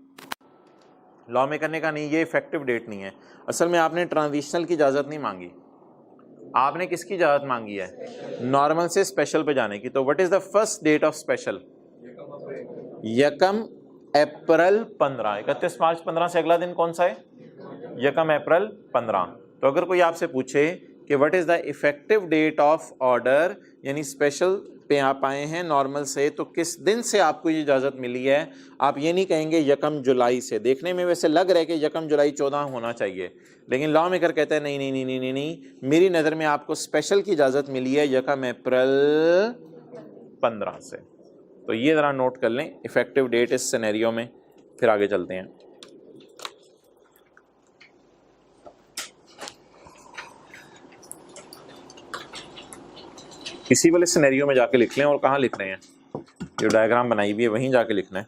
लॉ में करने का नहीं, ये इफेक्टिव डेट नहीं है। असल में आपने ट्रांजिशनल की इजाज़त नहीं मांगी, आपने किसकी इजाज़त मांगी है, नॉर्मल से स्पेशल पे जाने की। तो what is the first date of special, 1 April 15। 31 March 15 से अगला दिन कौन सा है, 1 अप्रैल 15। तो अगर कोई आपसे पूछे कि what is the effective date of order, यानी स्पेशल पे आप आए हैं नॉर्मल से, तो किस दिन से आपको ये इजाज़त मिली है, आप ये नहीं कहेंगे 1 जुलाई से। देखने में वैसे लग रहा है कि 1 जुलाई 14 होना चाहिए, लेकिन लॉ मेकर कहता है नहीं नहीं नहीं नहीं नहीं नहीं, मेरी नज़र में आपको स्पेशल की इजाज़त मिली है 1 अप्रैल 15 से। तो ये ज़रा नोट कर लें इफेक्टिव डेट इस सिनेरियो में, फिर आगे चलते हैं। इसी वाले सिनेरियो में जाके लिख लें, और कहाँ लिख रहे हैं, जो डायग्राम बनाई हुई है वहीं जाके लिखना है।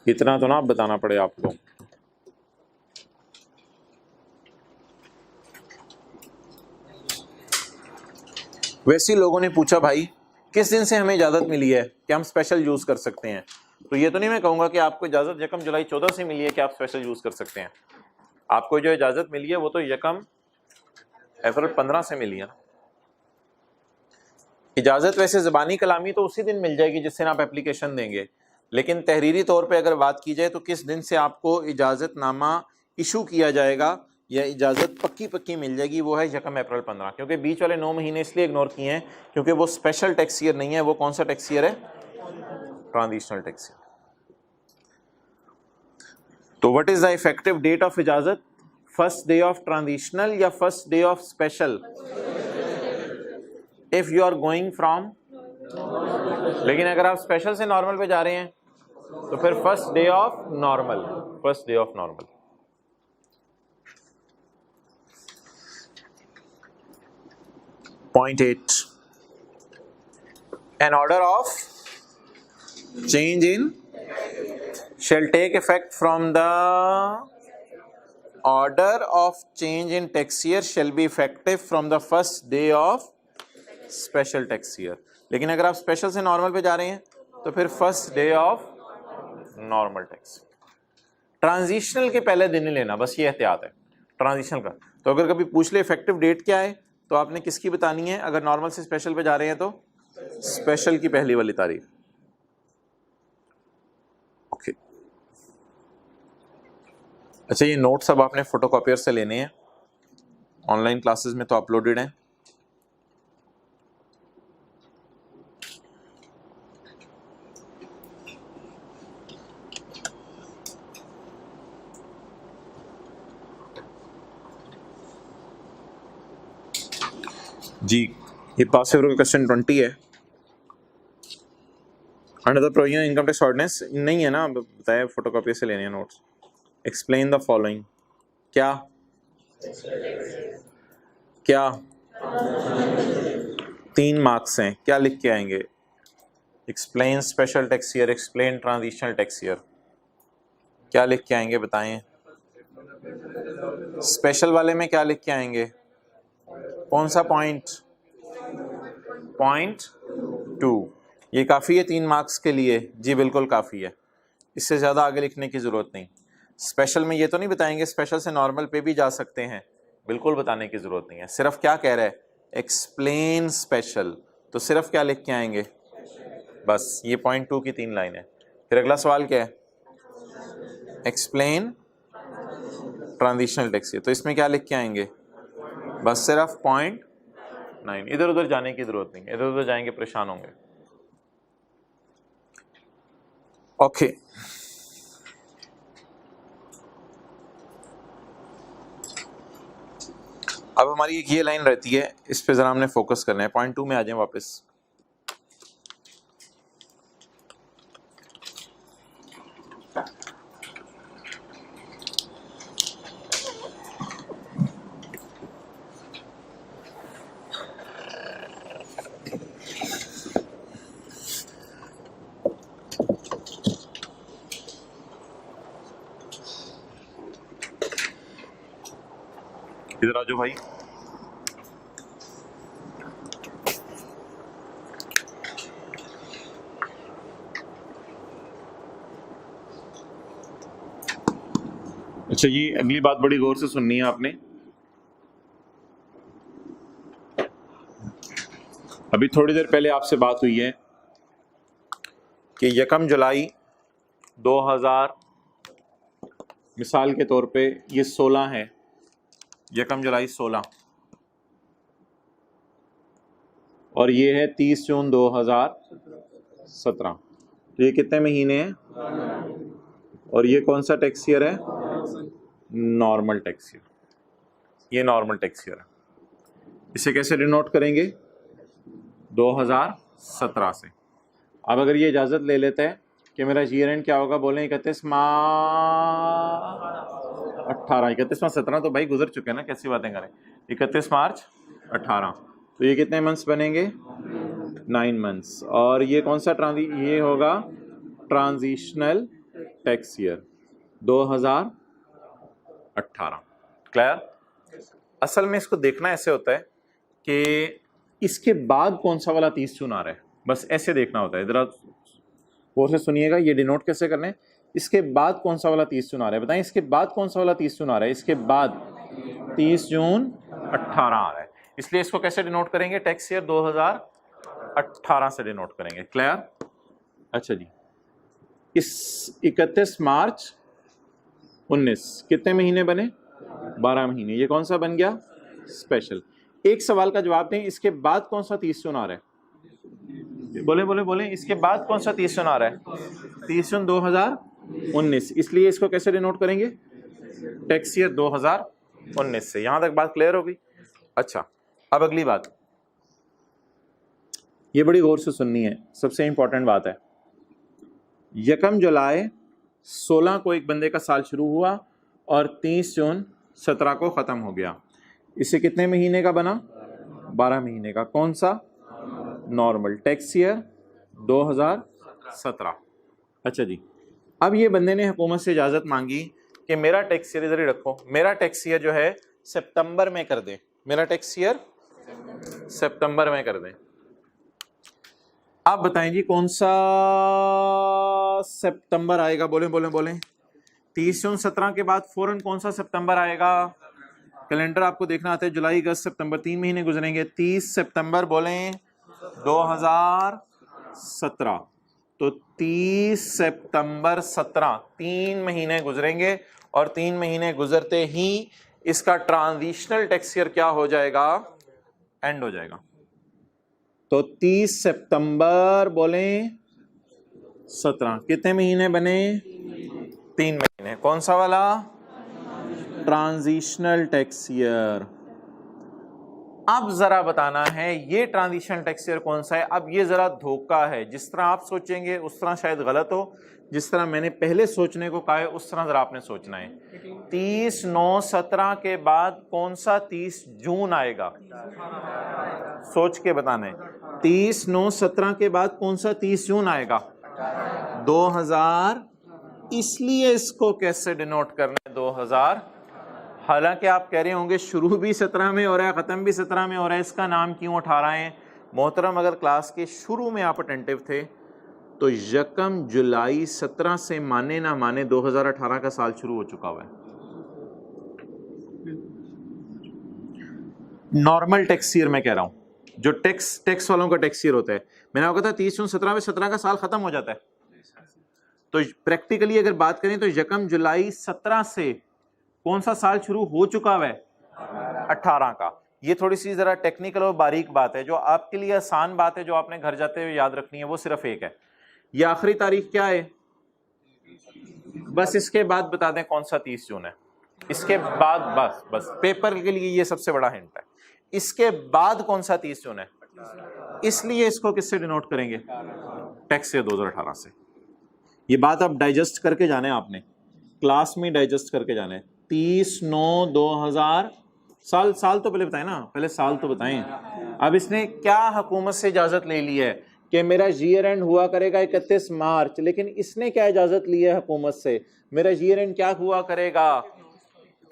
इतना तो ना आप बताना पड़े आपको। वैसे लोगों ने पूछा भाई किस दिन से हमें इजाज़त मिली है कि हम स्पेशल यूज़ कर सकते हैं, तो ये तो नहीं मैं कहूँगा कि आपको इजाज़त 1 जुलाई 14 से मिली है कि आप स्पेशल यूज़ कर सकते हैं। आपको जो इजाज़त मिली है वो तो 1 अप्रैल 15 से मिली है। इजाज़त वैसे ज़बानी कलामी तो उसी दिन मिल जाएगी जिस दिन आप एप्लीकेशन देंगे, लेकिन तहरीरी तौर पे अगर बात की जाए तो किस दिन से आपको इजाज़तनामा इशू किया जाएगा, या इजाज़त पक्की पक्की मिल जाएगी वो है 1 अप्रैल 15, क्योंकि बीच वाले 9 महीने इसलिए इग्नोर किए हैं क्योंकि वो स्पेशल टैक्स ईयर नहीं है। वो कौन सा टैक्स ईयर है? Transitional tax year. तो what is the effective date of इजाज़त? फर्स्ट डे ऑफ ट्रांजिशनल या first day of special? If you are going from, लेकिन अगर आप स्पेशल से नॉर्मल पे जा रहे हैं तो फिर first day of normal, first day of normal. Point 8, an order of change in shall take effect from the order of change in tax year shall be effective from the first day of special tax year। लेकिन अगर आप special से normal पे जा रहे हैं तो फिर first day of normal tax. Transitional के पहले दिन ही लेना, बस ये एहतियात है ट्रांजिशनल का। तो अगर कभी पूछ ले इफेक्टिव डेट क्या है तो आपने किसकी बतानी है? अगर नॉर्मल से स्पेशल पे जा रहे हैं तो स्पेशल की पहली वाली तारीख। ओके, अच्छा ये नोट्स अब आपने फोटोकॉपियर से लेने हैं, ऑनलाइन क्लासेस में तो अपलोडेड हैं। जी, ये पास पेपर का क्वेश्चन 20 है। Under the provision income tax ordinance नहीं है ना, बताया फोटोकॉपी से लेने हैं नोट्स। एक्सप्लेन द फॉलोइंग, क्या क्या 3 मार्क्स हैं, क्या लिख के आएंगे? Explain special tax year, explain transitional tax year, क्या लिख के आएंगे बताएं? स्पेशल वाले में क्या लिख के आएंगे? कौन सा पॉइंट? पॉइंट 2। ये काफ़ी है 3 मार्क्स के लिए? जी बिल्कुल काफ़ी है, इससे ज़्यादा आगे लिखने की ज़रूरत नहीं। स्पेशल में ये तो नहीं बताएंगे स्पेशल से नॉर्मल पे भी जा सकते हैं, बिल्कुल बताने की ज़रूरत नहीं है। सिर्फ क्या कह रहा है? एक्सप्लेन स्पेशल, तो सिर्फ क्या लिख के आएंगे? बस ये पॉइंट 2 की 3 लाइन है। फिर अगला सवाल क्या है? एक्सप्लेन ट्रांजिशनल टैक्स ईयर, तो इसमें क्या लिख के आएंगे? बस सिर्फ पॉइंट 9। इधर उधर जाने की जरूरत नहीं, इधर उधर जाएंगे परेशान होंगे। ओके, अब हमारी एक ये लाइन रहती है, इस पे जरा हमने फोकस करना है। पॉइंट 2 में आ जाए वापस। इधर आ जाओ भाई। अच्छा, ये अगली बात बड़ी गौर से सुननी है आपने। अभी थोड़ी देर पहले आपसे बात हुई है कि 1 जुलाई 2000, मिसाल के तौर पे ये 16 है, 1 जुलाई 16, और ये है 30 जून 2017। तो ये कितने महीने हैं? और ये कौन सा टैक्स ईयर है? Normal tax year. ये नॉर्मल टैक्स ईयर है। इसे कैसे डिनोट करेंगे? 2017 से। अब अगर ये इजाज़त ले लेते हैं कि मेरा ईयर एंड क्या होगा, बोलें 31 मार्च 18, 31 मार्च 17 तो भाई गुजर चुके हैं ना, कैसी बातें करें। 31 मार्च 18, तो ये कितने मंथ्स बनेंगे? 9 मंथ्स। और ये कौन सा ये होगा ट्रांजिशनल टैक्स ईयर 2018। क्लियर? असल में इसको देखना ऐसे होता है कि इसके बाद कौन सा वाला 30 जून आ रहा है, बस ऐसे देखना होता है। जरा गौर से सुनिएगा, ये डिनोट कैसे करने हैं। इसके बाद कौन सा वाला 30 जून आ रहा है, बताएं इसके बाद कौन सा वाला 30 जून आ रहा है? इसके बाद 30 जून 18 आ रहा है, इसलिए इसको कैसे डिनोट करेंगे? टैक्स ईयर 2018 से डिनोट करेंगे। क्लियर? अच्छा जी, इस 31 मार्च 19 कितने महीने बने? 12 महीने। ये कौन सा बन गया? स्पेशल। एक सवाल का जवाब दें, इसके बाद कौन सा 30 जून आ रहा है? बोले बोले बोले, इसके बाद कौन सा 30 जून आ रहा है? 30 जून 2019। इसलिए इसको कैसे डिनोट करेंगे? टैक्स ईयर 2019 से। यहां तक बात क्लियर होगी? अच्छा, अब अगली बात, ये बड़ी गौर से सुननी है, सबसे इंपॉर्टेंट बात है। 1 जुलाई 16 को एक बंदे का साल शुरू हुआ और 30 जून 17 को ख़त्म हो गया। इसे कितने महीने का बना? 12 महीने का। कौन सा? नॉर्मल। Tax year 2017। अच्छा जी, अब ये बंदे ने हुकूमत से इजाज़त मांगी कि मेरा टैक्स ईयर, इधर ही रखो, मेरा टैक्स ईयर जो है सितंबर में कर दें, मेरा टैक्स ईयर सितंबर में कर दें। आप बताएं जी कौन सा सितंबर आएगा? बोले बोले बोले। 30 जून 17 के बाद फौरन कौन सा सितंबर आएगा? कैलेंडर आपको देखना आता है, जुलाई अगस्त सितंबर 3 महीने गुजरेंगे। 30 सितंबर बोलें 2017, तो 30 सितंबर 17, 3 महीने गुजरेंगे और 3 महीने गुजरते ही इसका ट्रांजिशनल टैक्स ईयर क्या हो जाएगा? एंड हो जाएगा। तो 30 सितंबर बोलें 17, कितने महीने बने? 3 महीने। कौन सा वाला? Transitional tax year. अब जरा बताना है ये ट्रांजिशनल टैक्स ईयर कौन सा है। अब ये जरा धोखा है, जिस तरह आप सोचेंगे उस तरह शायद गलत हो, जिस तरह मैंने पहले सोचने को कहा है उस तरह जरा आपने सोचना है। 30/9/17 के बाद कौन सा 30 जून आएगा? सोच के बताना है। 30/9/17 के बाद कौन सा 30 जून आएगा? 2000। इसलिए इसको कैसे डिनोट करना है? 2000। हालांकि आप कह रहे होंगे शुरू भी 17 में हो रहा है, ख़त्म भी 17 में हो रहा है, इसका नाम क्यों 18 है? मोहतरम, अगर क्लास के शुरू में आप अटेंटिव थे तो 1 जुलाई 17 से माने ना माने 2018 का साल शुरू हो चुका हुआ है। नॉर्मल टैक्स ईयर मैं कह रहा हूं, जो टैक्स वालों का टैक्स ईयर होता है। मैंने आपको कहा 30 जून 17 में 17 का साल खत्म हो जाता है। तो प्रैक्टिकली अगर बात करें तो 1 जुलाई 17 से कौन सा साल शुरू हो चुका है? 18 का। ये थोड़ी सी जरा टेक्निकल और बारीक बात है, जो आपके लिए आसान बात है, जो आपने घर जाते हुए याद रखनी है, वो सिर्फ एक है। ये आखिरी तारीख क्या है? बस इसके बाद बता दें कौन सा 30 जून है। इसके बाद बस पेपर के लिए ये सबसे बड़ा हिंट है। इसके बाद कौन सा 30 जून है? इसलिए इसको किससे डिनोट करेंगे? टैक्स ईयर 2018 से। ये बात आप डाइजेस्ट करके जाने, आपने क्लास में डाइजेस्ट करके जाने। 30/9/2000 साल तो पहले बताएं ना, पहले साल तो बताएं। अब इसने क्या हुकूमत से इजाजत ले ली है कि मेरा ईयर एंड हुआ करेगा 31 मार्च, लेकिन इसने क्या इजाजत ली है हुकूमत से? मेरा ईयर एंड क्या हुआ करेगा?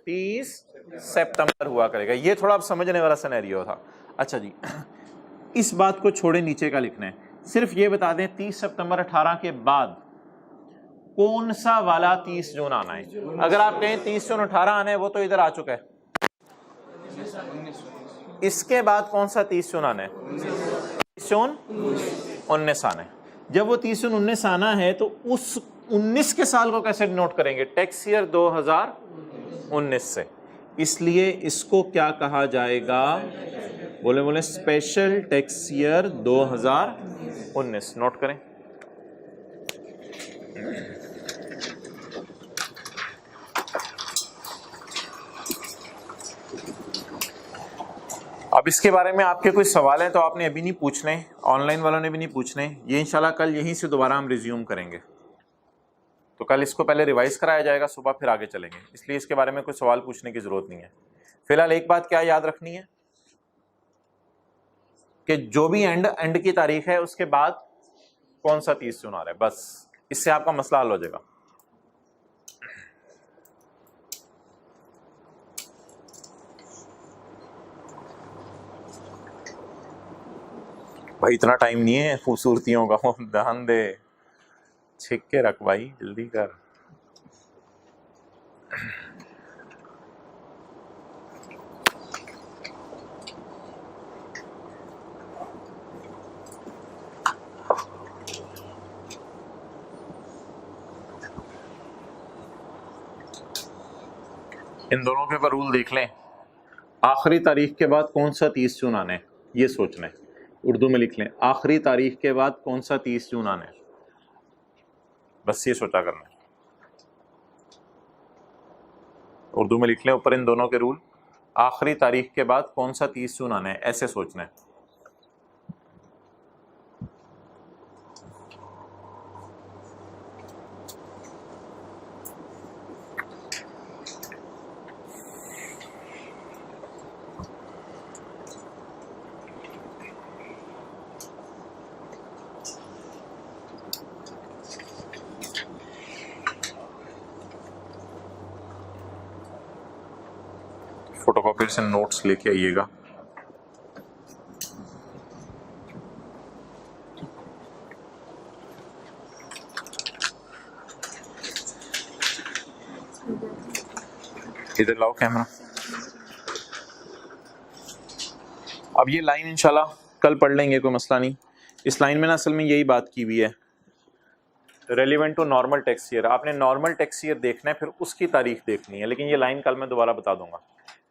30 सितंबर हुआ करेगा। ये थोड़ा आप समझने वाला सिनेरियो था। अच्छा जी, इस बात को छोड़े, नीचे का लिखना है। सिर्फ ये बता दें 30 सितंबर 18 के बाद कौन सा वाला 30 जून आना है? अगर आप कहें 30 जून 18 आना है, वो तो इधर आ चुका है। इसके बाद कौन सा 30 जून आना है? 30 जून 19 आना है। जब वो 30 जून 19 आना है तो उस 19 के साल को कैसे नोट करेंगे? टैक्स ईयर 2019 से। इसलिए इसको क्या कहा जाएगा? बोले बोले स्पेशल टैक्स ईयर 2019। नोट करें। अब इसके बारे में आपके कोई सवाल है तो आपने अभी नहीं पूछने, ऑनलाइन वालों ने भी नहीं पूछने। ये इंशाल्लाह कल यहीं से दोबारा हम रिज्यूम करेंगे। तो कल इसको पहले रिवाइज कराया जाएगा, सुबह फिर आगे चलेंगे। इसलिए इसके बारे में कोई सवाल पूछने की जरूरत नहीं है। फिलहाल एक बात क्या याद रखनी है कि जो भी एंड की तारीख है उसके बाद कौन सा 30 जून आ रहा है, बस इससे आपका मसला हल हो जाएगा। भाई इतना टाइम नहीं है खूबसूरतियों का, ध्यान दे, छिक के रख भाई, जल्दी कर। इन दोनों के ऊपर रूल देख लें। आखिरी तारीख के बाद कौन सा 30 जून आना है, ये सोचना है। उर्दू में लिख लें, आखिरी तारीख के बाद कौन सा 30 जून आना है, बस ये सोचा करना है। उर्दू में लिख लें ऊपर इन दोनों के रूल, आखिरी तारीख के बाद कौन सा 30 जून आना है, ऐसे सोचना है। फोटोकॉपी से नोट्स लेके आइएगा। इधर लाओ कैमरा। अब ये लाइन इंशाल्लाह कल पढ़ लेंगे, कोई मसला नहीं। इस लाइन में ना असल में यही बात की हुई है, relevant to normal tax year. आपने नॉर्मल टैक्स ईयर देखना है, फिर उसकी तारीख देखनी है, लेकिन ये लाइन कल मैं दोबारा बता दूंगा,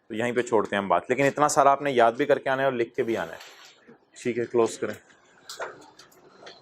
तो यहीं पे छोड़ते हैं हम बात। लेकिन इतना सारा आपने याद भी करके आना है और लिख के भी आना है। ठीक है, क्लोज करें।